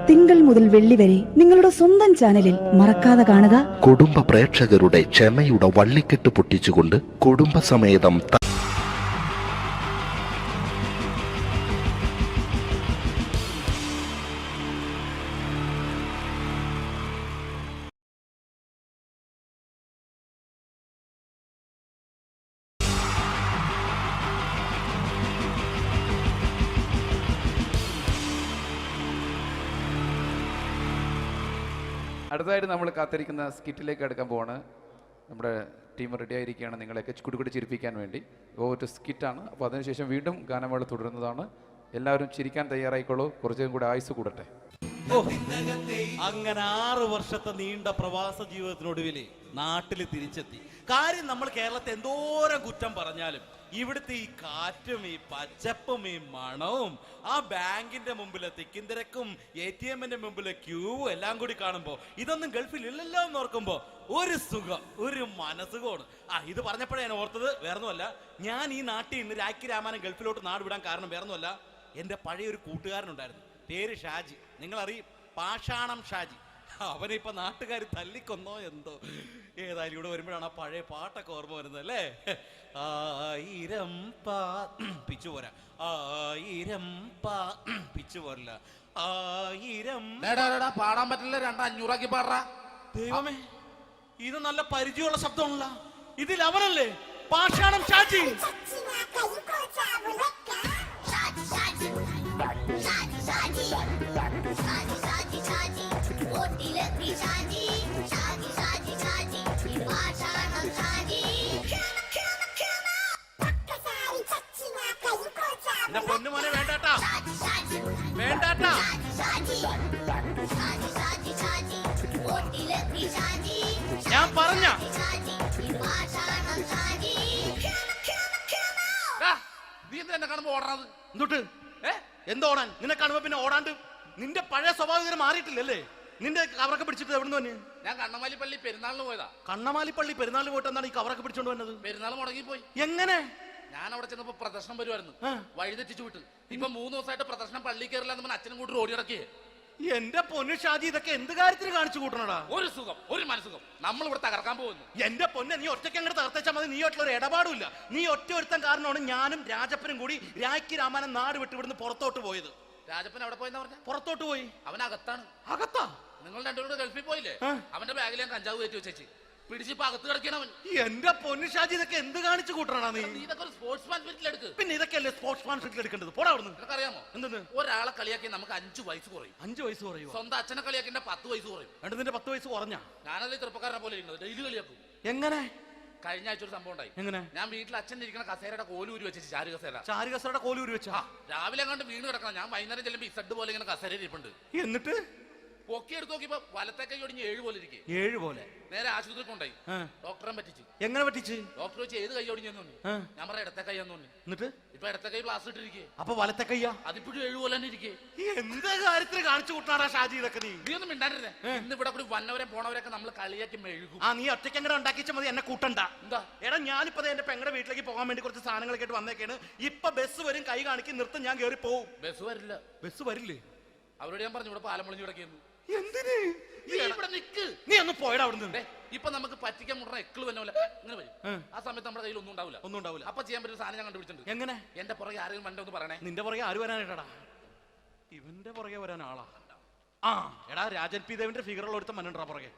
തിങ്കൾ മുതൽ വെള്ളി വരെ നിങ്ങളുടെ സ്വന്തം ചാനലിൽ മറക്കാതെ കാണുക. കുടുംബ പ്രേക്ഷകരുടെ ക്ഷമയുടെ വള്ളിക്കെട്ട് പൊട്ടിച്ചുകൊണ്ട് കുടുംബസമേതം അടുത്തതായിട്ട് നമ്മൾ കാത്തിരിക്കുന്ന സ്കിറ്റിലേക്ക് എടുക്കാൻ പോവാണ്. നമ്മുടെ ടീം റെഡി ആയിരിക്കുകയാണ് നിങ്ങളെയൊക്കെ കുടുകുടി ചിരിപ്പിക്കാൻ വേണ്ടി. ഒരു സ്കിറ്റാണ്, അപ്പോൾ അതിനുശേഷം വീണ്ടും ഗാനമേള തുടരുന്നതാണ്. എല്ലാവരും ചിരിക്കാൻ തയ്യാറായിക്കോളൂ. കുറച്ചും കൂടെ ആയുസ് കൂടട്ടെ. അങ്ങനെ 6 വർഷത്തെ നീണ്ട പ്രവാസ ജീവിതത്തിനൊടുവിൽ നാട്ടിൽ തിരിച്ചെത്തി. കാര്യം നമ്മൾ കേരളത്തെ എന്തോരം കുറ്റം പറഞ്ഞാലും ഇവിടുത്തെ ഈ കാറ്റും ഈ പച്ചപ്പും ഈ മണവും ആ ബാങ്കിന്റെ മുമ്പിലെ തിക്കും തിരക്കും ATM-ന്റെ മുമ്പിലെ ക്യൂവും എല്ലാം കൂടി കാണുമ്പോൾ ഇതൊന്നും ഗൾഫിൽ ഇല്ലല്ലോ എന്ന് ഓർക്കുമ്പോൾ ഒരു സുഖം, ഒരു മനസുഖമാണ്. ഇത് പറഞ്ഞപ്പോഴേ ഞാൻ ഓർത്തത് വേറൊന്നുമല്ല, ഞാൻ ഈ നാട്ടിൽ നിന്ന് രാഖി രാമാനം ഗൾഫിലോട്ട് നാട് വിടാൻ കാരണം വേറൊന്നുമല്ല, എൻ്റെ പഴയ ഒരു കൂട്ടുകാരനുണ്ടായിരുന്നു, പേര് ഷാജി. നിങ്ങൾ അറിയും, പാഷാണം ഷാജി. അവനിപ്പൊ നാട്ടുകാർ തല്ലിക്കൊന്നോ എന്തോ. ഏതായാലും ഇവിടെ വരുമ്പോഴാണ് ആ പഴയ പാട്ടൊക്കെ ഓർമ്മ വരുന്നത് അല്ലേ? ആയിരം പിച്ചു പോരാ, ആയിരം പിച്ചു പോരല്ല, ആയിരം പാടാൻ പറ്റില്ല, 200 പാടാ. ദൈവമേ, ഇത് നല്ല പരിചയമുള്ള ശബ്ദമാണല്ലോ. ഇതിൽ അവനല്ലേ പാഷാണം ഷാജി? എന്റെ പൊന്നുമോനെ വേണ്ടാട്ടാ, വേണ്ടാട്ടാ. ഞാൻ പറഞ്ഞ നീ എന്തിനാ കാണുമ്പോ ഓടാത്? എന്തൊട്ട് എന്തോടാൻ? നിന്നെ കാണുമ്പോ പിന്നെ ഓടാണ്ട് നിന്റെ പഴയ സ്വഭാവം മാറിയിട്ടില്ലല്ലേ? നിന്റെ കവറൊക്കെ പിടിച്ചിട്ട് എവിടെ നിന്ന്? ഞാൻ കണ്ണമാലി പള്ളി പെരുന്നാളിന് പോയതാ. കണ്ണമാലി പള്ളി പെരുന്നാളിന് പോയിട്ട് എന്താണ് ഈ കവറൊക്കെ പിടിച്ചോണ്ട് വന്നത്? പെരുന്നാൾ മുടങ്ങിപ്പോയി. എങ്ങനെ? ഞാൻ അവിടെ ചെന്നപ്പോ പ്രദർശനം വരുമായിരുന്നു, വഴി തെറ്റിച്ചു വിട്ട്. ഇപ്പൊ 3 ദിവസമായിട്ട് പ്രദർശനം പള്ളി കയറില്ല എന്ന് അച്ഛനും കൂട്ടി ഓടി ഇറക്കിയേ. എന്റെ പൊന്നു ഷാജി, ഇതൊക്കെ എന്ത് കാര്യത്തിന് കാണിച്ചു കൂട്ടണടാ? ഒരു സുഖം, ഒരു മനസുഖം. നമ്മൾ ഇവിടെ തകർക്കാൻ പോകുന്നു. എന്റെ പൊന്നെ, നീ ഒറ്റയ്ക്ക് അങ്ങോട്ട് തകർത്തേച്ചാൽ മതി. നീ ഒറ്റ ഒരു ഇടപാടില്ല. നീ ഒറ്റ ഒരുത്തൻ കാരണമാണ് ഞാനും രാജപ്പനും കൂടി രാഖി രാമായണം നാട് വിട്ട് ഇവിടുന്ന് പുറത്തോട്ട് പോയത്. രാജപ്പൻ എവിടെ പോയെന്നാ പറഞ്ഞ? പുറത്തോട്ട് പോയി. അവനകത്താണ്. അകത്താ? നിങ്ങൾ രണ്ടുപേരും ഗൾഫിൽ പോയില്ലേ? അവന്റെ ബാഗിൽ ഞാൻ കഞ്ചാവ് കയറ്റി വെച്ചേച്ച് പിടിച്ചിപ്പോ അകത്ത് കിടക്കണവൻ. എന്റെ പൊന്നു ഷാജി, ഇതൊക്കെ എന്ത് കാണിച്ചു കൂട്ടണ നീ? ഇതൊക്കെ ഒരു സ്പോർട്സ്മാൻ സ്പിരിറ്റിൽ എടുക്ക്. പിന്നെ ഇതൊക്കെയല്ലേ സ്പോർട്സ്മാൻ സ്പിരിറ്റിൽ എടുക്കേണ്ടത്? പോടാ അവിടുന്ന്. നിനക്കറിയാമോ എന്തെന്ന്? ഒരാളെ കളിയാക്കി നമുക്ക് 5 വയസ്സ് കുറയും. 5 വയസ്സ് കുറയും? സ്വന്തം അച്ഛനെ കളിയാക്കി 10 വയസ്സ് കുറയും. എന്നിട്ട് നിന്റെ 10 വയസ്സ് കുറഞ്ഞ? ഞാനത് ചെറുപ്പക്കാരനെ പോലെ ഇരുന്നത് ഡെയിലി കളിയാക്കും. എങ്ങനെ? കഴിഞ്ഞ ആഴ്ച ഒരു സംഭവം ഉണ്ടായി. എങ്ങനെ? ഞാൻ വീട്ടിൽ അച്ഛൻ ഇരിക്കുന്ന കസേരയുടെ കോലൂരി വെച്ചു. ചാരു കസേരയുടെ കോലൂരി വെച്ചാ? രാവിലെ കണ്ട് വീണ് കിടക്കണം. ഞാൻ വൈകുന്നേരം ചെല്ലുമ്പോ ഇസഡ് പോലെ ഇങ്ങനെ കസേര ഇരിപ്പുണ്ട്. എന്നിട്ട് പൊക്കി എടുത്ത് നോക്കിയപ്പോ വലത്തെ കൈ ഒടിഞ്ഞ് 7 പോലെ ഇരിക്കും. 7 പോലെ? നേരെ ആശുപത്രി കൊണ്ടായി. ഡോക്ടറെ പറ്റിച്ചു. എങ്ങനെ പറ്റിച്ച്? ഡോക്ടർ വെച്ച് ഏത് കൈ ഒടിഞ്ഞെന്ന് പറഞ്ഞു. ഞാൻ പറയാം ഇടത്തെ കൈയാന്ന് പറഞ്ഞു. എന്നിട്ട് ഇപ്പൊ ഇടത്തെ കൈ പ്ലാസ്റ്റർ ഇട്ടിരിക്കേ. അപ്പൊ വലത്തെ കൈയാ? അതിപ്പോഴും 7 പോലെ തന്നെ ഇരിക്കേ. എന്ത് കാര്യത്തിന് കാണിച്ചു കൂട്ടാടാ ഷാജി ഇതൊക്കെ? നീ ഒന്നും മിണ്ടാണ്ടിരുന്നേ. ഇന്ന് ഇവിടെ കൂടി വന്നവരെ പോണവരൊക്കെ നമ്മൾ കളിയാക്കി മെഴുകും. നീ ഒറ്റയ്ക്ക് അങ്ങനെ ഉണ്ടാക്കിച്ച മതി, എന്നെ കൂട്ടണ്ട. എന്താ? എടാ, ഞാനിപ്പോ എന്റെ പെങ്ങളുടെ വീട്ടിലേക്ക് പോകാൻ വേണ്ടി കുറച്ച് സാധനങ്ങളൊക്കെ ആയിട്ട് വന്നേക്കാണ്. ഇപ്പൊ ബസ് വരും, കൈ കാണിക്കും, നിർത്തും, ഞാൻ കയറി പോവും. ബസ് വരില്ല. ബസ് വരില്ലേ? അവരോട് ഞാൻ പറഞ്ഞു ഇവിടെ പാലം പൊളിഞ്ഞു കിടക്കുന്നു. എന്തിന്? ഇവിടെ നിക്ക്. നീ ഒന്ന് പോയടാ അവിടുന്ന്. ഇപ്പൊ നമുക്ക് പറ്റിക്കാൻ മുടണ എക്കള് വന്ന പോലെ ഇങ്ങനെ വരും. ആ സമയത്ത് നമ്മുടെ കയ്യിൽ ഒന്നും ഉണ്ടാവില്ല. അപ്പൊ ചെയ്യാൻ പറ്റുന്ന സാധനം ഞാൻ കണ്ടുപിടിച്ചിട്ടുണ്ട്. എങ്ങനെ? എന്റെ പുറകെ ആരെങ്കിലും വണ്ടി ഒന്ന് പറയണേ. നിന്റെ പുറകെ ആര് വരാനായിട്ടാടാ? ഇവന്റെ പുറകെ വരാൻ ആളാ. എടാ, രാജൻ പി ദേവിന്റെ ഫിഗറുള്ള ഒരുത്തം മനുണ്ടാ പുറകെ.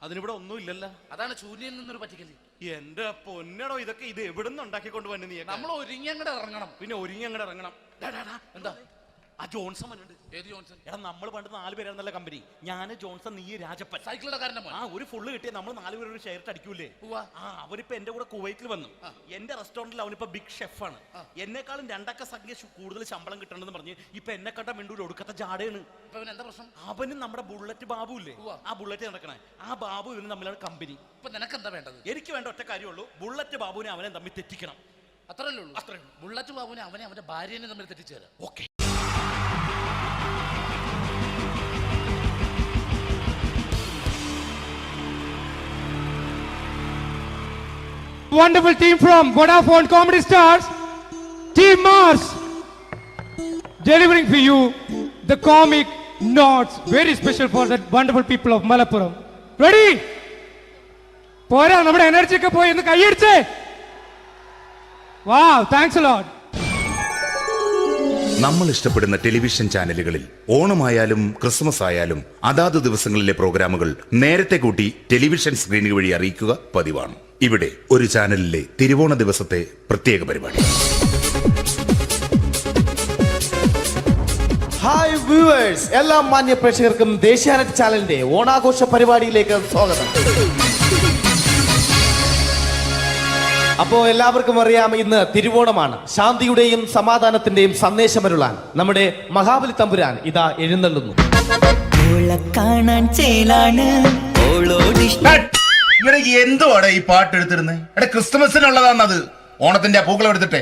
അതിനിവിടെ ഒന്നും ഇല്ലല്ലോ. അതാണ് ചൂര്യയിൽ നിന്നൊരു പറ്റിക്കല്. എന്റെ പൊന്നടോ, ഇതൊക്കെ ഇത് എവിടുന്ന് ഉണ്ടാക്കിക്കൊണ്ട് വന്നു നീ? നമ്മൾ ഒരുങ്ങി അങ്ങോട്ട് ഇറങ്ങണം. പിന്നെ ഒരുങ്ങി അങ്ങോട്ട് ഇറങ്ങണം. എന്താ? ആ ജോൺസൺ വന്നിട്ടുണ്ട്. ഏത് ജോൺസൺ? എടാ, നമ്മൾ പണ്ട് 4 പേരായിരുന്നല്ല കമ്പനി. ഞാൻ, ജോൺസൺ, നീ, രാജപ്പൻ. സൈക്കിളുടെ കാരന്റെ മോൻ. ഒരു ഫുള്ള് കിട്ടിയ നമ്മൾ 4 പേര് ഒരു ഷെയർ അടിക്കൂലേ? അവനിപ്പോ എന്റെ കൂടെ കുവൈറ്റിൽ വന്നു. എന്റെ റെസ്റ്റോറന്റിൽ അവനിപ്പോ ബിഗ് ഷെഫാണ്. എന്നെക്കാളും 2 അക്ക സംഖ്യ കൂടുതൽ ശമ്പളം കിട്ടണമെന്ന് പറഞ്ഞ് ഇപ്പൊ എന്നെ കണ്ട മിണ്ടൂര് ഒടുക്കത്തെ ജാടയാണ്. എന്താ പ്രശ്നം? അവന് നമ്മുടെ ബുള്ളറ്റ് ബാബു ഇല്ലേ, ആ ബുള്ളറ്റ് നടക്കണേ, ആ ബാബു ഇവന് തമ്മിലാണ് കമ്പനി. ഇപ്പൊ നിനക്ക് എന്താ വേണ്ടത്? എനിക്ക് വേണ്ട ഒറ്റ കാര്യമുള്ളൂ, ബുള്ളറ്റ് ബാബുവിനെ അവനെ തമ്മിൽ തെറ്റിക്കണം. അത്രയല്ലേ ഉള്ളൂ? അത്രയുള്ളൂ. ബുള്ളറ്റ് ബാബുവിനെ അവന്റെ ഭാര്യനെ തമ്മിൽ തെറ്റിച്ചു തരാം. Okay. Wonderful team from Vodafone Comedy Stars, Team Mars, delivering for you the comic notes, very special for the wonderful people of Malappuram. Ready? പോരാ, നമ്മുടെ എനർജി ഒക്കെ പോയി, ഒന്ന് കൈയടിച്ചേ. Wow, thanks a lot. നമ്മൾ ഇഷ്ടപ്പെടുന്ന ടെലിവിഷൻ ചാനലുകളിൽ ഓണമായാലും ക്രിസ്മസ് ആയാലും അതാത് ദിവസങ്ങളിലെ പ്രോഗ്രാമുകൾ നേരത്തെ കൂട്ടി ടെലിവിഷൻ സ്ക്രീനുകൾ വഴി അറിയിക്കുക പതിവാണ്. ഇവിടെ ഒരു ചാനലിലെ തിരുവോണ ദിവസത്തെ പ്രത്യേക പരിപാടി. ഹായ് വ്യൂവേഴ്സ്, എല്ലാ മാന്യ പ്രേക്ഷകർക്കും ദേശീയാനെറ്റ് ചാനലിന്റെ ഓണാഘോഷ പരിപാടിയിലേക്ക് സ്വാഗതം. അപ്പോ എല്ലാവർക്കും അറിയാം, ഇന്ന് തിരുവോണമാണ്. ശാന്തിയുടെയും സമാധാനത്തിന്റെയും സന്ദേശമരുളാൻ നമ്മുടെ മഹാബലി തമ്പുരാൻ ഇതാ എഴുന്നള്ളുന്നു. ഓളെ കാണാൻ ചേലാണ് ഓളോടിഷ്ടം. ഇവിടെ എന്തുവാടെ ഈ പാട്ട് എടുത്തിരുന്നത്? എടാ ക്രിസ്മസിനുള്ളതാണത്. ഓണത്തിന്റെ പൂക്കളം എടുത്തിട്ടെ.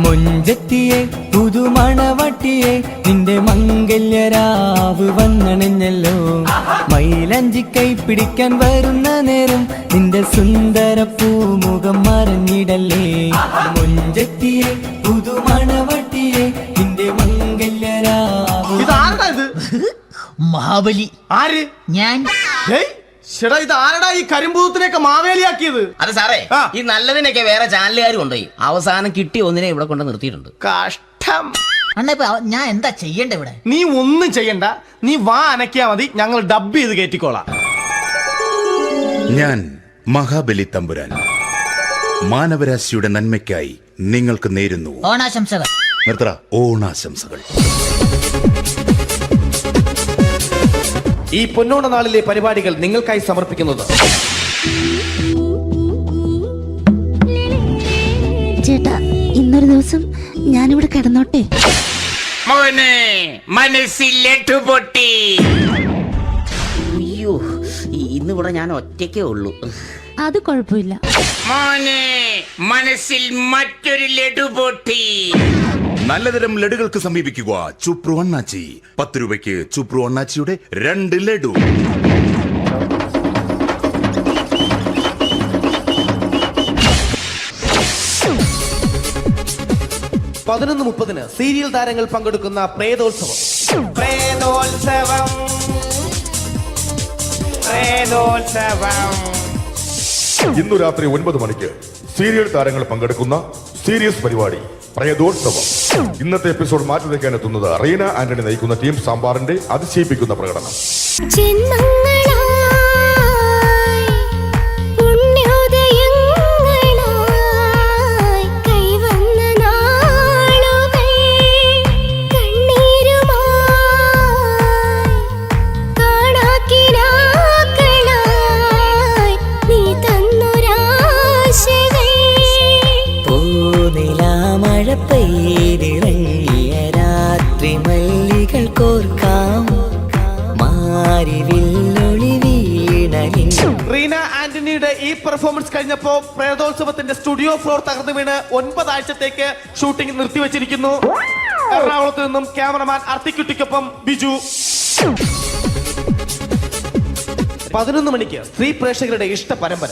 മുഞ്ചത്തിയെ പുതുമണവട്ടിയെ നിന്റെ മംഗല്യരാവ് വന്നണിഞ്ഞല്ലോ. മൈലഞ്ചി കൈ പിടിക്കാൻ വരുന്ന നേരം നിന്റെ സുന്ദര പൂമുഖം മറഞ്ഞിടല്ലേ. മുഞ്ചത്തിയെ പുതുമണവട്ടിയെ നിന്റെ മംഗല്യരാവ്. മഹാബലി. ആര്? ഞാൻ. ചേട്ടാ ഇത് ആരടാ ഈ കരിമ്പൂത്തിനെയൊക്കെ മാവേലിയാക്കിയത്? അത് സാറേ, ഈ നല്ലതിനൊക്കെ വേറെ ചാനലുകാർ കൊണ്ടുപോയി അവസാനം കിട്ടി ഒന്നിനെ ഇവിടെ കൊണ്ട് നിർത്തിയിട്ടുണ്ട്. കഷ്ടം. അണ്ണ ഇപ്പൊ ഞാൻ എന്താ ചെയ്യണ്ടേ ഇവിടെ? നീ ഒന്നും ചെയ്യണ്ട, നീ വാ അനക്കിയാ മതി, ഞങ്ങൾ ഡബ് ചെയ്ത് കയറ്റിക്കോളാം. ഞാൻ മഹാബലി തമ്പുരാൻ മാനവരാശിയുടെ നന്മയ്ക്കായി നിങ്ങൾക്ക് നേരുന്നു ഓണാശംസകൾ. നിർത്തറ ഓണാശംസകൾ. ഈ പൊന്നോണ നാളിലെ പരിപാടികൾ നിങ്ങൾക്കായി സമർപ്പിക്കുന്നത് ചേട്ടാ, ഇന്നൊരു ദിവസം ഞാനിവിടെ കിടന്നോട്ടെ? മോനെ മനസ്സിലെട്ടു പൊട്ടി. അയ്യോ, ഇന്നിവിടെ ഞാൻ ഒറ്റയ്ക്കേ ഉള്ളൂ. അത് കുഴപ്പമില്ല. മോനെ മനസ്സിൽ മറ്റൊരു ലഡു പൊട്ടി. നല്ലതരം ലഡുകൾക്ക് സമീപിക്കുക ചുപ്രു അണ്ണാച്ചി. 10 രൂപയ്ക്ക് ചുപ്രു അണ്ണാച്ചിയുടെ 2 ലഡു. പതിനൊന്ന് 30 സീരിയൽ താരങ്ങൾ പങ്കെടുക്കുന്ന പ്രേതോത്സവം. പ്രേതോത്സവം, പ്രേതോത്സവം. ഇന്നു രാത്രി 9 മണിക്ക് സീരിയൽ താരങ്ങൾ പങ്കെടുക്കുന്ന സീരിയസ് പരിപാടി പ്രേതോത്സവം. ഇന്നത്തെ എപ്പിസോഡ് മാറ്റി വയ്ക്കാൻ എത്തുന്നത് റീന ആന്റണി നയിക്കുന്ന ടീം സാമ്പാറിന്റെ അതിശയിപ്പിക്കുന്ന പ്രകടനം. രാത്രി മല്ലികൾ കോർക്കാം റീന ആന്റണിയുടെ ഈ പെർഫോമൻസ് കഴിഞ്ഞപ്പോ പ്രേതോത്സവത്തിന്റെ സ്റ്റുഡിയോ ഫ്ലോർ തകർന്നു വീണ് 9 ആഴ്ചത്തേക്ക് ഷൂട്ടിംഗ് നിർത്തിവെച്ചിരിക്കുന്നു. എറണാകുളത്ത് നിന്നും ക്യാമറമാൻ അർത്തിക്കുട്ടിക്കൊപ്പം ബിജു. 11 മണിക്ക് സ്ത്രീ പ്രേക്ഷകരുടെ ഇഷ്ട പരമ്പര.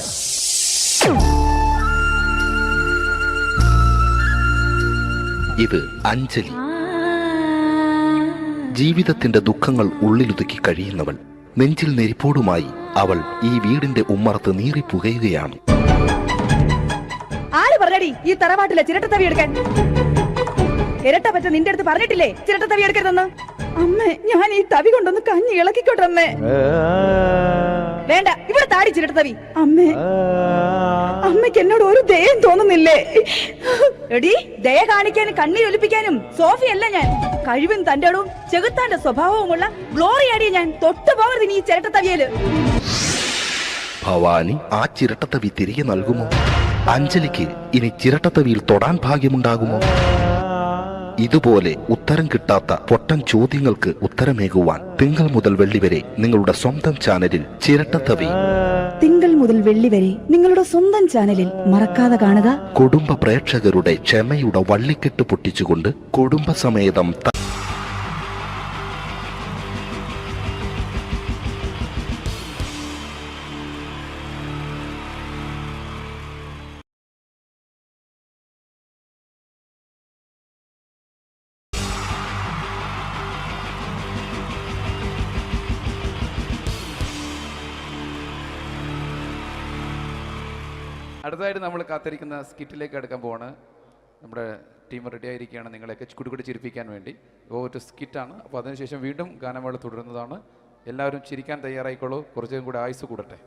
ഇത് അഞ്ജലി. ജീവിതത്തിന്റെ ദുഃഖങ്ങൾ ഉള്ളിലൊതുക്കി കഴിയുന്നവൾ. നെഞ്ചിൽ നെരിപ്പോടുമായി അവൾ ഈ വീടിന്റെ ഉമ്മറത്ത് നീറിപ്പുകയുകയാണ്. ആര് പറഞ്ഞടി ഈ തറവാട്ടിലെ ചിരട്ട തവി എടുക്കാൻ? ഇരട്ട പറ്റ നിന്റെ അടുത്ത് പറഞ്ഞിട്ടില്ലേ ചിരട്ട തവി എടുക്കരുതെന്ന്? അമ്മേ, ഞാൻ ഈ തവി കൊണ്ടൊന്ന് കഞ്ഞി ഇളക്കിക്കോട്ടെ അമ്മേ. വേണ്ട, ഇവിടെ താടി ചിരട്ട തവി. അമ്മേ, അമ്മയ്ക്ക് എന്നോട് ഒരു ദയം തോന്നുന്നില്ലേ? എടി, ദയ കാണിക്കാനും കണ്ണീരൊലിപ്പിക്കാനും സോഫിയല്ല ഞാൻ. കഴിവും തന്റെടും ചെകുത്താന്റെ സ്വഭാവവുമുള്ള ഗ്ലോറിയാടിയ ഞാൻ. തൊട്ടു പോകരുത് നീ ചിരട്ട തവിയല്. ഭവാനി ആ ചിരട്ടത്തവി തിരികെ നൽകുമോ? അഞ്ജലിക്ക് ഇനി ചിരട്ടത്തവിയിൽ തൊടാൻ ഭാഗ്യമുണ്ടാകുമോ? ഇതുപോലെ ഉത്തരം കിട്ടാത്ത പൊട്ടൻ ചോദ്യങ്ങൾക്ക് ഉത്തരമേകുവാൻ തിങ്കൾ മുതൽ വെള്ളി വരെ നിങ്ങളുടെ സ്വന്തം ചാനലിൽ ചിരട്ടത്തവി. തിങ്കൾ മുതൽ വെള്ളി വരെ നിങ്ങളുടെ സ്വന്തം ചാനലിൽ മറക്കാതെ കാണുക. കുടുംബ പ്രേക്ഷകരുടെ ക്ഷമയുടെ വള്ളിക്കെട്ട് പൊട്ടിച്ചുകൊണ്ട് കുടുംബസമേതം അടുത്തതായിട്ട് നമ്മൾ കാത്തിരിക്കുന്ന സ്കിറ്റിലേക്ക് അടുക്കാൻ പോവാണ്. നമ്മുടെ ടീം റെഡി ആയിരിക്കുകയാണ് നിങ്ങളെയൊക്കെ കുടുകുടി ചിരിപ്പിക്കാൻ വേണ്ടി. ഒരു സ്കിറ്റാണ്, അപ്പോൾ അതിനുശേഷം വീണ്ടും ഗാനമേള തുടരുന്നതാണ്. എല്ലാവരും ചിരിക്കാൻ തയ്യാറായിക്കോളൂ. കുറച്ചും കൂടെ ആയുസ് കൂടട്ടെ.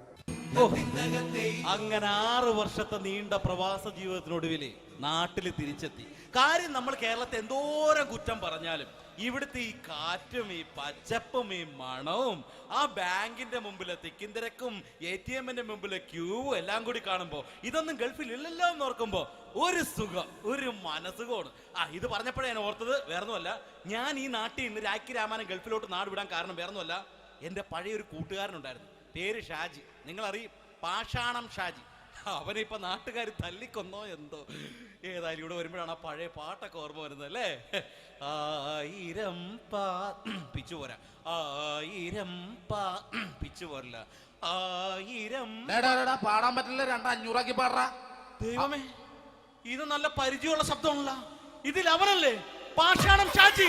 അങ്ങനെ 6 വർഷത്തെ നീണ്ട പ്രവാസ ജീവിതത്തിനൊടുവിൽ നാട്ടിൽ തിരിച്ചെത്തി. കാര്യം നമ്മൾ കേരളത്തെ എന്തോരം കുറ്റം പറഞ്ഞാലും ഇവിടുത്തെ ഈ കാറ്റും ഈ പച്ചപ്പും ഈ മണവും ആ ബാങ്കിന്റെ മുമ്പിലെ തിക്കും തിരക്കും ATM-ന്റെ മുമ്പിലെ ക്യൂവും എല്ലാം കൂടി കാണുമ്പോൾ ഇതൊന്നും ഗൾഫിൽ ഇല്ലല്ലോ എന്ന് ഓർക്കുമ്പോൾ ഒരു സുഖം, ഒരു മനസുഖമാണ്. ഇത് പറഞ്ഞപ്പോഴേ ഞാൻ ഓർത്തത് വേറൊന്നുമല്ല, ഞാൻ ഈ നാട്ടിൽ നിന്ന് രാഖി രാമായണം ഗൾഫിലോട്ട് നാട് വിടാൻ കാരണം വേറൊന്നുമല്ല, എൻ്റെ പഴയ ഒരു കൂട്ടുകാരനുണ്ടായിരുന്നു, പേര് ഷാജി. നിങ്ങളറിയും, പാഷാണം ഷാജി. അവനിപ്പോ നാട്ടുകാർ തല്ലിക്കൊന്നോ എന്തോ. ഏതായാലും ഇവിടെ വരുമ്പോഴാണ് ആ പഴയ പാട്ടൊക്കെ ഓർമ്മ വരുന്നത് അല്ലേ. ആയിരം പിച്ചു പോരാ, ആയിരം പിച്ചു പോരില്ല, ആയിരം പാടാൻ പറ്റില്ല, 200 പാടാ. ദൈവമേ, ഇത് നല്ല പരിചയമുള്ള ശബ്ദമാണല്ലോ. ഇതിൽ അവനല്ലേ പാഷാണം ഷാജി?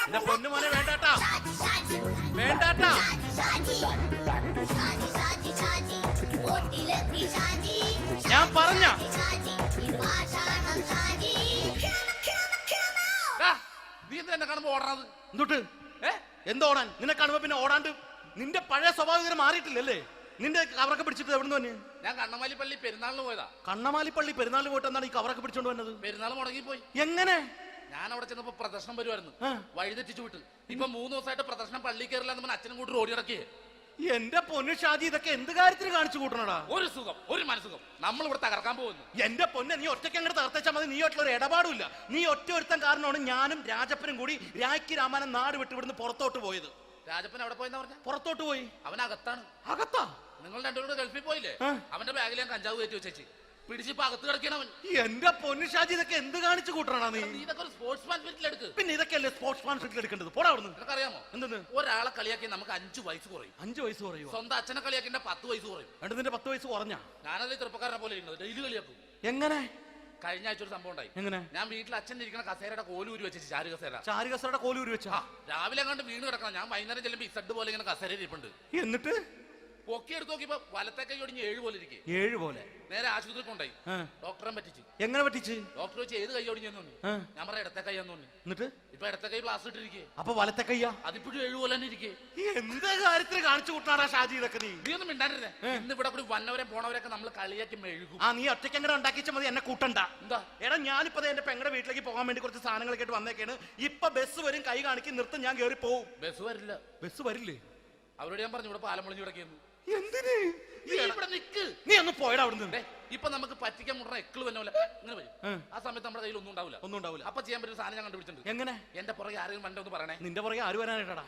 എന്റെ പൊന്നുമോനെ വേണ്ടാട്ടാ, വേണ്ടാട്ടാ. ഞാൻ പറഞ്ഞ നീ എന്ത് എന്നെ കാണുമ്പോ ഓടണത്? എന്തൊട്ട് എന്തോടാൻ? നിന്നെ കാണുമ്പോ പിന്നെ ഓടാണ്ട് നിന്റെ പഴയ സ്വഭാവം ഇങ്ങനെ മാറിയിട്ടില്ലല്ലേ? നിന്റെ കവറൊക്കെ പിടിച്ചിട്ട് എവിടെ നിന്ന്? ഞാൻ കണ്ണമാലി പള്ളി പെരുന്നാളിന് പോയതാ. കണ്ണമാലി പള്ളി പെരുന്നാളിന് പോയിട്ട് എന്താണ് ഈ കവറൊക്കെ പിടിച്ചോണ്ട് വന്നത്? പെരുന്നാൾ മുടങ്ങിപ്പോയി. എങ്ങനെ? ഞാൻ അവിടെ ചെന്നപ്പോ പ്രദർശനം വരുമായിരുന്നു, വഴി തെറ്റിച്ചു വിട്ട്. ഇപ്പൊ 3 ദിവസമായിട്ട് പ്രദർശനം പള്ളി കയറില്ല എന്ന് അച്ഛനും കൂട്ടി ഓടി ഇറക്കിയേ. എന്റെ പൊന്നു ഷാജി, ഇതൊക്കെ എന്ത് കാര്യത്തിന് കാണിച്ചു കൂട്ടണടാ? ഒരു സുഖം, ഒരു മനസുഖം. നമ്മൾ ഇവിടെ തകർക്കാൻ പോകുന്നു. എന്റെ പൊന്നെ, നീ ഒറ്റയ്ക്ക് അങ്ങോട്ട് തകർത്തേച്ചാൽ മതി. നീ ഒറ്റ ഒരു ഇടപാടുമില്ല. നീ ഒറ്റ ഒരുത്തൻ കാരണമാണ് ഞാനും രാജപ്പനും കൂടി രാഖി രാമായണം നാട് വിട്ട് ഇവിടുന്ന് പുറത്തോട്ട് പോയത്. രാജപ്പൻ എവിടെ പോയെന്നാ പറഞ്ഞ? പുറത്തോട്ട് പോയി. അവനകത്താണ്. അകത്താ? നിങ്ങൾ രണ്ടുപേരും ഗൾഫിൽ പോയില്ലേ? അവന്റെ ബാഗിൽ ഞാൻ കഞ്ചാവ് കയറ്റി വെച്ചേച്ച് പിടിച്ചിപ്പോ അകത്ത് കിടക്കണവൻ. എന്റെ പൊന്നു ഷാജി, ഇതൊക്കെ എന്ത് കാണിച്ചു കൂട്ടണ നീ? ഇതൊക്കെ ഒരു സ്പോർട്സ്മാൻ ഫീൽഡിൽ എടുക്ക്. പിന്നെ ഇതൊക്കെയല്ലേ സ്പോർട്സ്മാൻ ഫീൽഡിൽ എടുക്കേണ്ടത്? പോടാ അവിടുന്ന്. നിനക്കറിയാമോ എന്തെന്ന്? ഒരാളെ കളിയാക്കി നമുക്ക് 5 വയസ്സ് കുറയും. 5 വയസ്സ് കുറയും? സ്വന്തം അച്ഛനെ കളിയാക്കി 10 വയസ്സ് കുറയും. നിന്റെ 10 വയസ്സ് കുറഞ്ഞാ? ഞാനത് ചെറുപ്പക്കാരനെ പോലെ ഇരുന്നത് ഡെയിലി കളിയാക്കും. എങ്ങനെ? കഴിഞ്ഞ ആഴ്ച ഒരു സംഭവം ഉണ്ടായി. എങ്ങനെ? ഞാൻ വീട്ടിൽ അച്ഛൻ ഇരിക്കുന്ന കസേരയുടെ കോലൂരി വെച്ചു. ചാരു കസേര. ചാരു കസേരയുടെ കോലൂരി വെച്ചാ? രാവിലെ കണ്ട് വീണ് കിടക്കണം. ഞാൻ വൈകുന്നേരം ചെല്ലുമ്പോ ഇസഡ് പോലെ ഇങ്ങനെ കസേര ഇരിപ്പുണ്ട്. എന്നിട്ട് പൊക്കി എടുത്ത് നോക്കിയപ്പോ വലത്തെ കൈ ഒടിഞ്ഞ് 7 പോലെ ഇരിക്കും. 7 പോലെ? നേരെ ആശുപത്രി കൊണ്ടായി. ഡോക്ടറെ പറ്റിച്ച്. എങ്ങനെ പറ്റിച്ച്? ഡോക്ടർ വെച്ച് ഏത് കൈ ഒടിഞ്ഞെന്ന് തോന്നി. ഞാൻ പറഞ്ഞ ഇടത്തെ കൈയാന്ന് തോന്നി. എന്നിട്ട് ഇപ്പൊ ഇടത്തെ കൈ പ്ലാസ്റ്റർ ഇട്ടിരിക്കേ. അപ്പൊ വലത്തെ കയ്യാ? അതിപ്പോഴും 7 പോലെ തന്നെ ഇരിക്കേ. എന്ത് കാര്യത്തിന് കാണിച്ചു കൂട്ടാടാ ഷാജി ഇതൊക്കെ? നീ ഒന്നും മിണ്ടാണ്ടിരുന്നേ. ഇന്ന് ഇവിടെ കൂടി വന്നവരെ പോണവരൊക്കെ നമ്മൾ കളിയാക്കി മെഴുകും. നീ ഒറ്റയ്ക്ക് എങ്ങനെ ഉണ്ടാക്കിച്ച മതി, എന്നെ കൂട്ടണ്ട. എന്താ? എടാ, ഞാനിപ്പോ എന്റെ പെങ്ങളുടെ വീട്ടിലേക്ക് പോകാൻ വേണ്ടി കുറച്ച് സാധനങ്ങളൊക്കെ ആയിട്ട് വന്നേക്കാണ്. ഇപ്പൊ ബസ് വരും, കൈ കാണിക്കും, നിർത്തും, ഞാൻ കയറി പോവും. ബസ് വരില്ല. ബസ് വരില്ലേ? അവരോട് ഞാൻ പറഞ്ഞു ഇവിടെ പാലം പൊളിഞ്ഞു കിടക്കുന്നു. എന്തിന്? ഇവിടെ നിക്ക്. നീ ഒന്ന് പോയടാ അവിടുന്ന്. ഇപ്പൊ നമുക്ക് പറ്റിക്കാൻ മുട്ട എക്കള് വന്ന പോലെ ഇങ്ങനെ വരും. ആ സമയത്ത് നമ്മുടെ കയ്യിൽ ഒന്നും ഉണ്ടാവില്ല. ഒന്നും ഉണ്ടാവില്ല. അപ്പൊ ചെയ്യാൻ പറ്റുന്ന സാധനം ഞാൻ കണ്ടുപിടിച്ചിട്ടുണ്ട്. എങ്ങനെ? എന്റെ പുറകെ ആരെങ്കിലും വണ്ടി ഒന്ന് പറയണേ. നിന്റെ പുറകെ ആര് വരാനായിട്ടാ?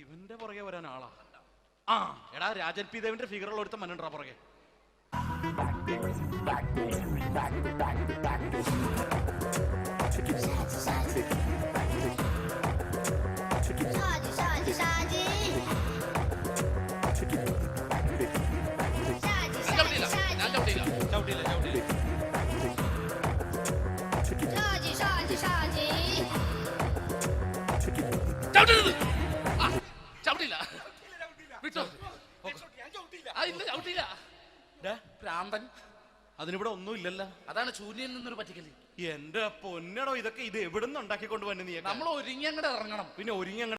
ഇവന്റെ പുറകെ വരാൻ ആളാ? എടാ, രാജൻ പി ദേവിന്റെ ഫിഗറുള്ള ഒരുത്ത മനുണ്ടാ പുറകെ. അതിനിവിടെ ഒന്നും ഇല്ലല്ലോ. അതാണ് ശൂന്യൻ നിന്നൊരു പറ്റിക്കല്. എന്റെ പൊന്നടോ, ഇതൊക്കെ ഇത് എവിടുന്ന് ഉണ്ടാക്കിക്കൊണ്ട് വന്നു നീ? നമ്മൾ ഒരുങ്ങി അങ്ങോട്ട് ഇറങ്ങണം. പിന്നെ ഒരുങ്ങി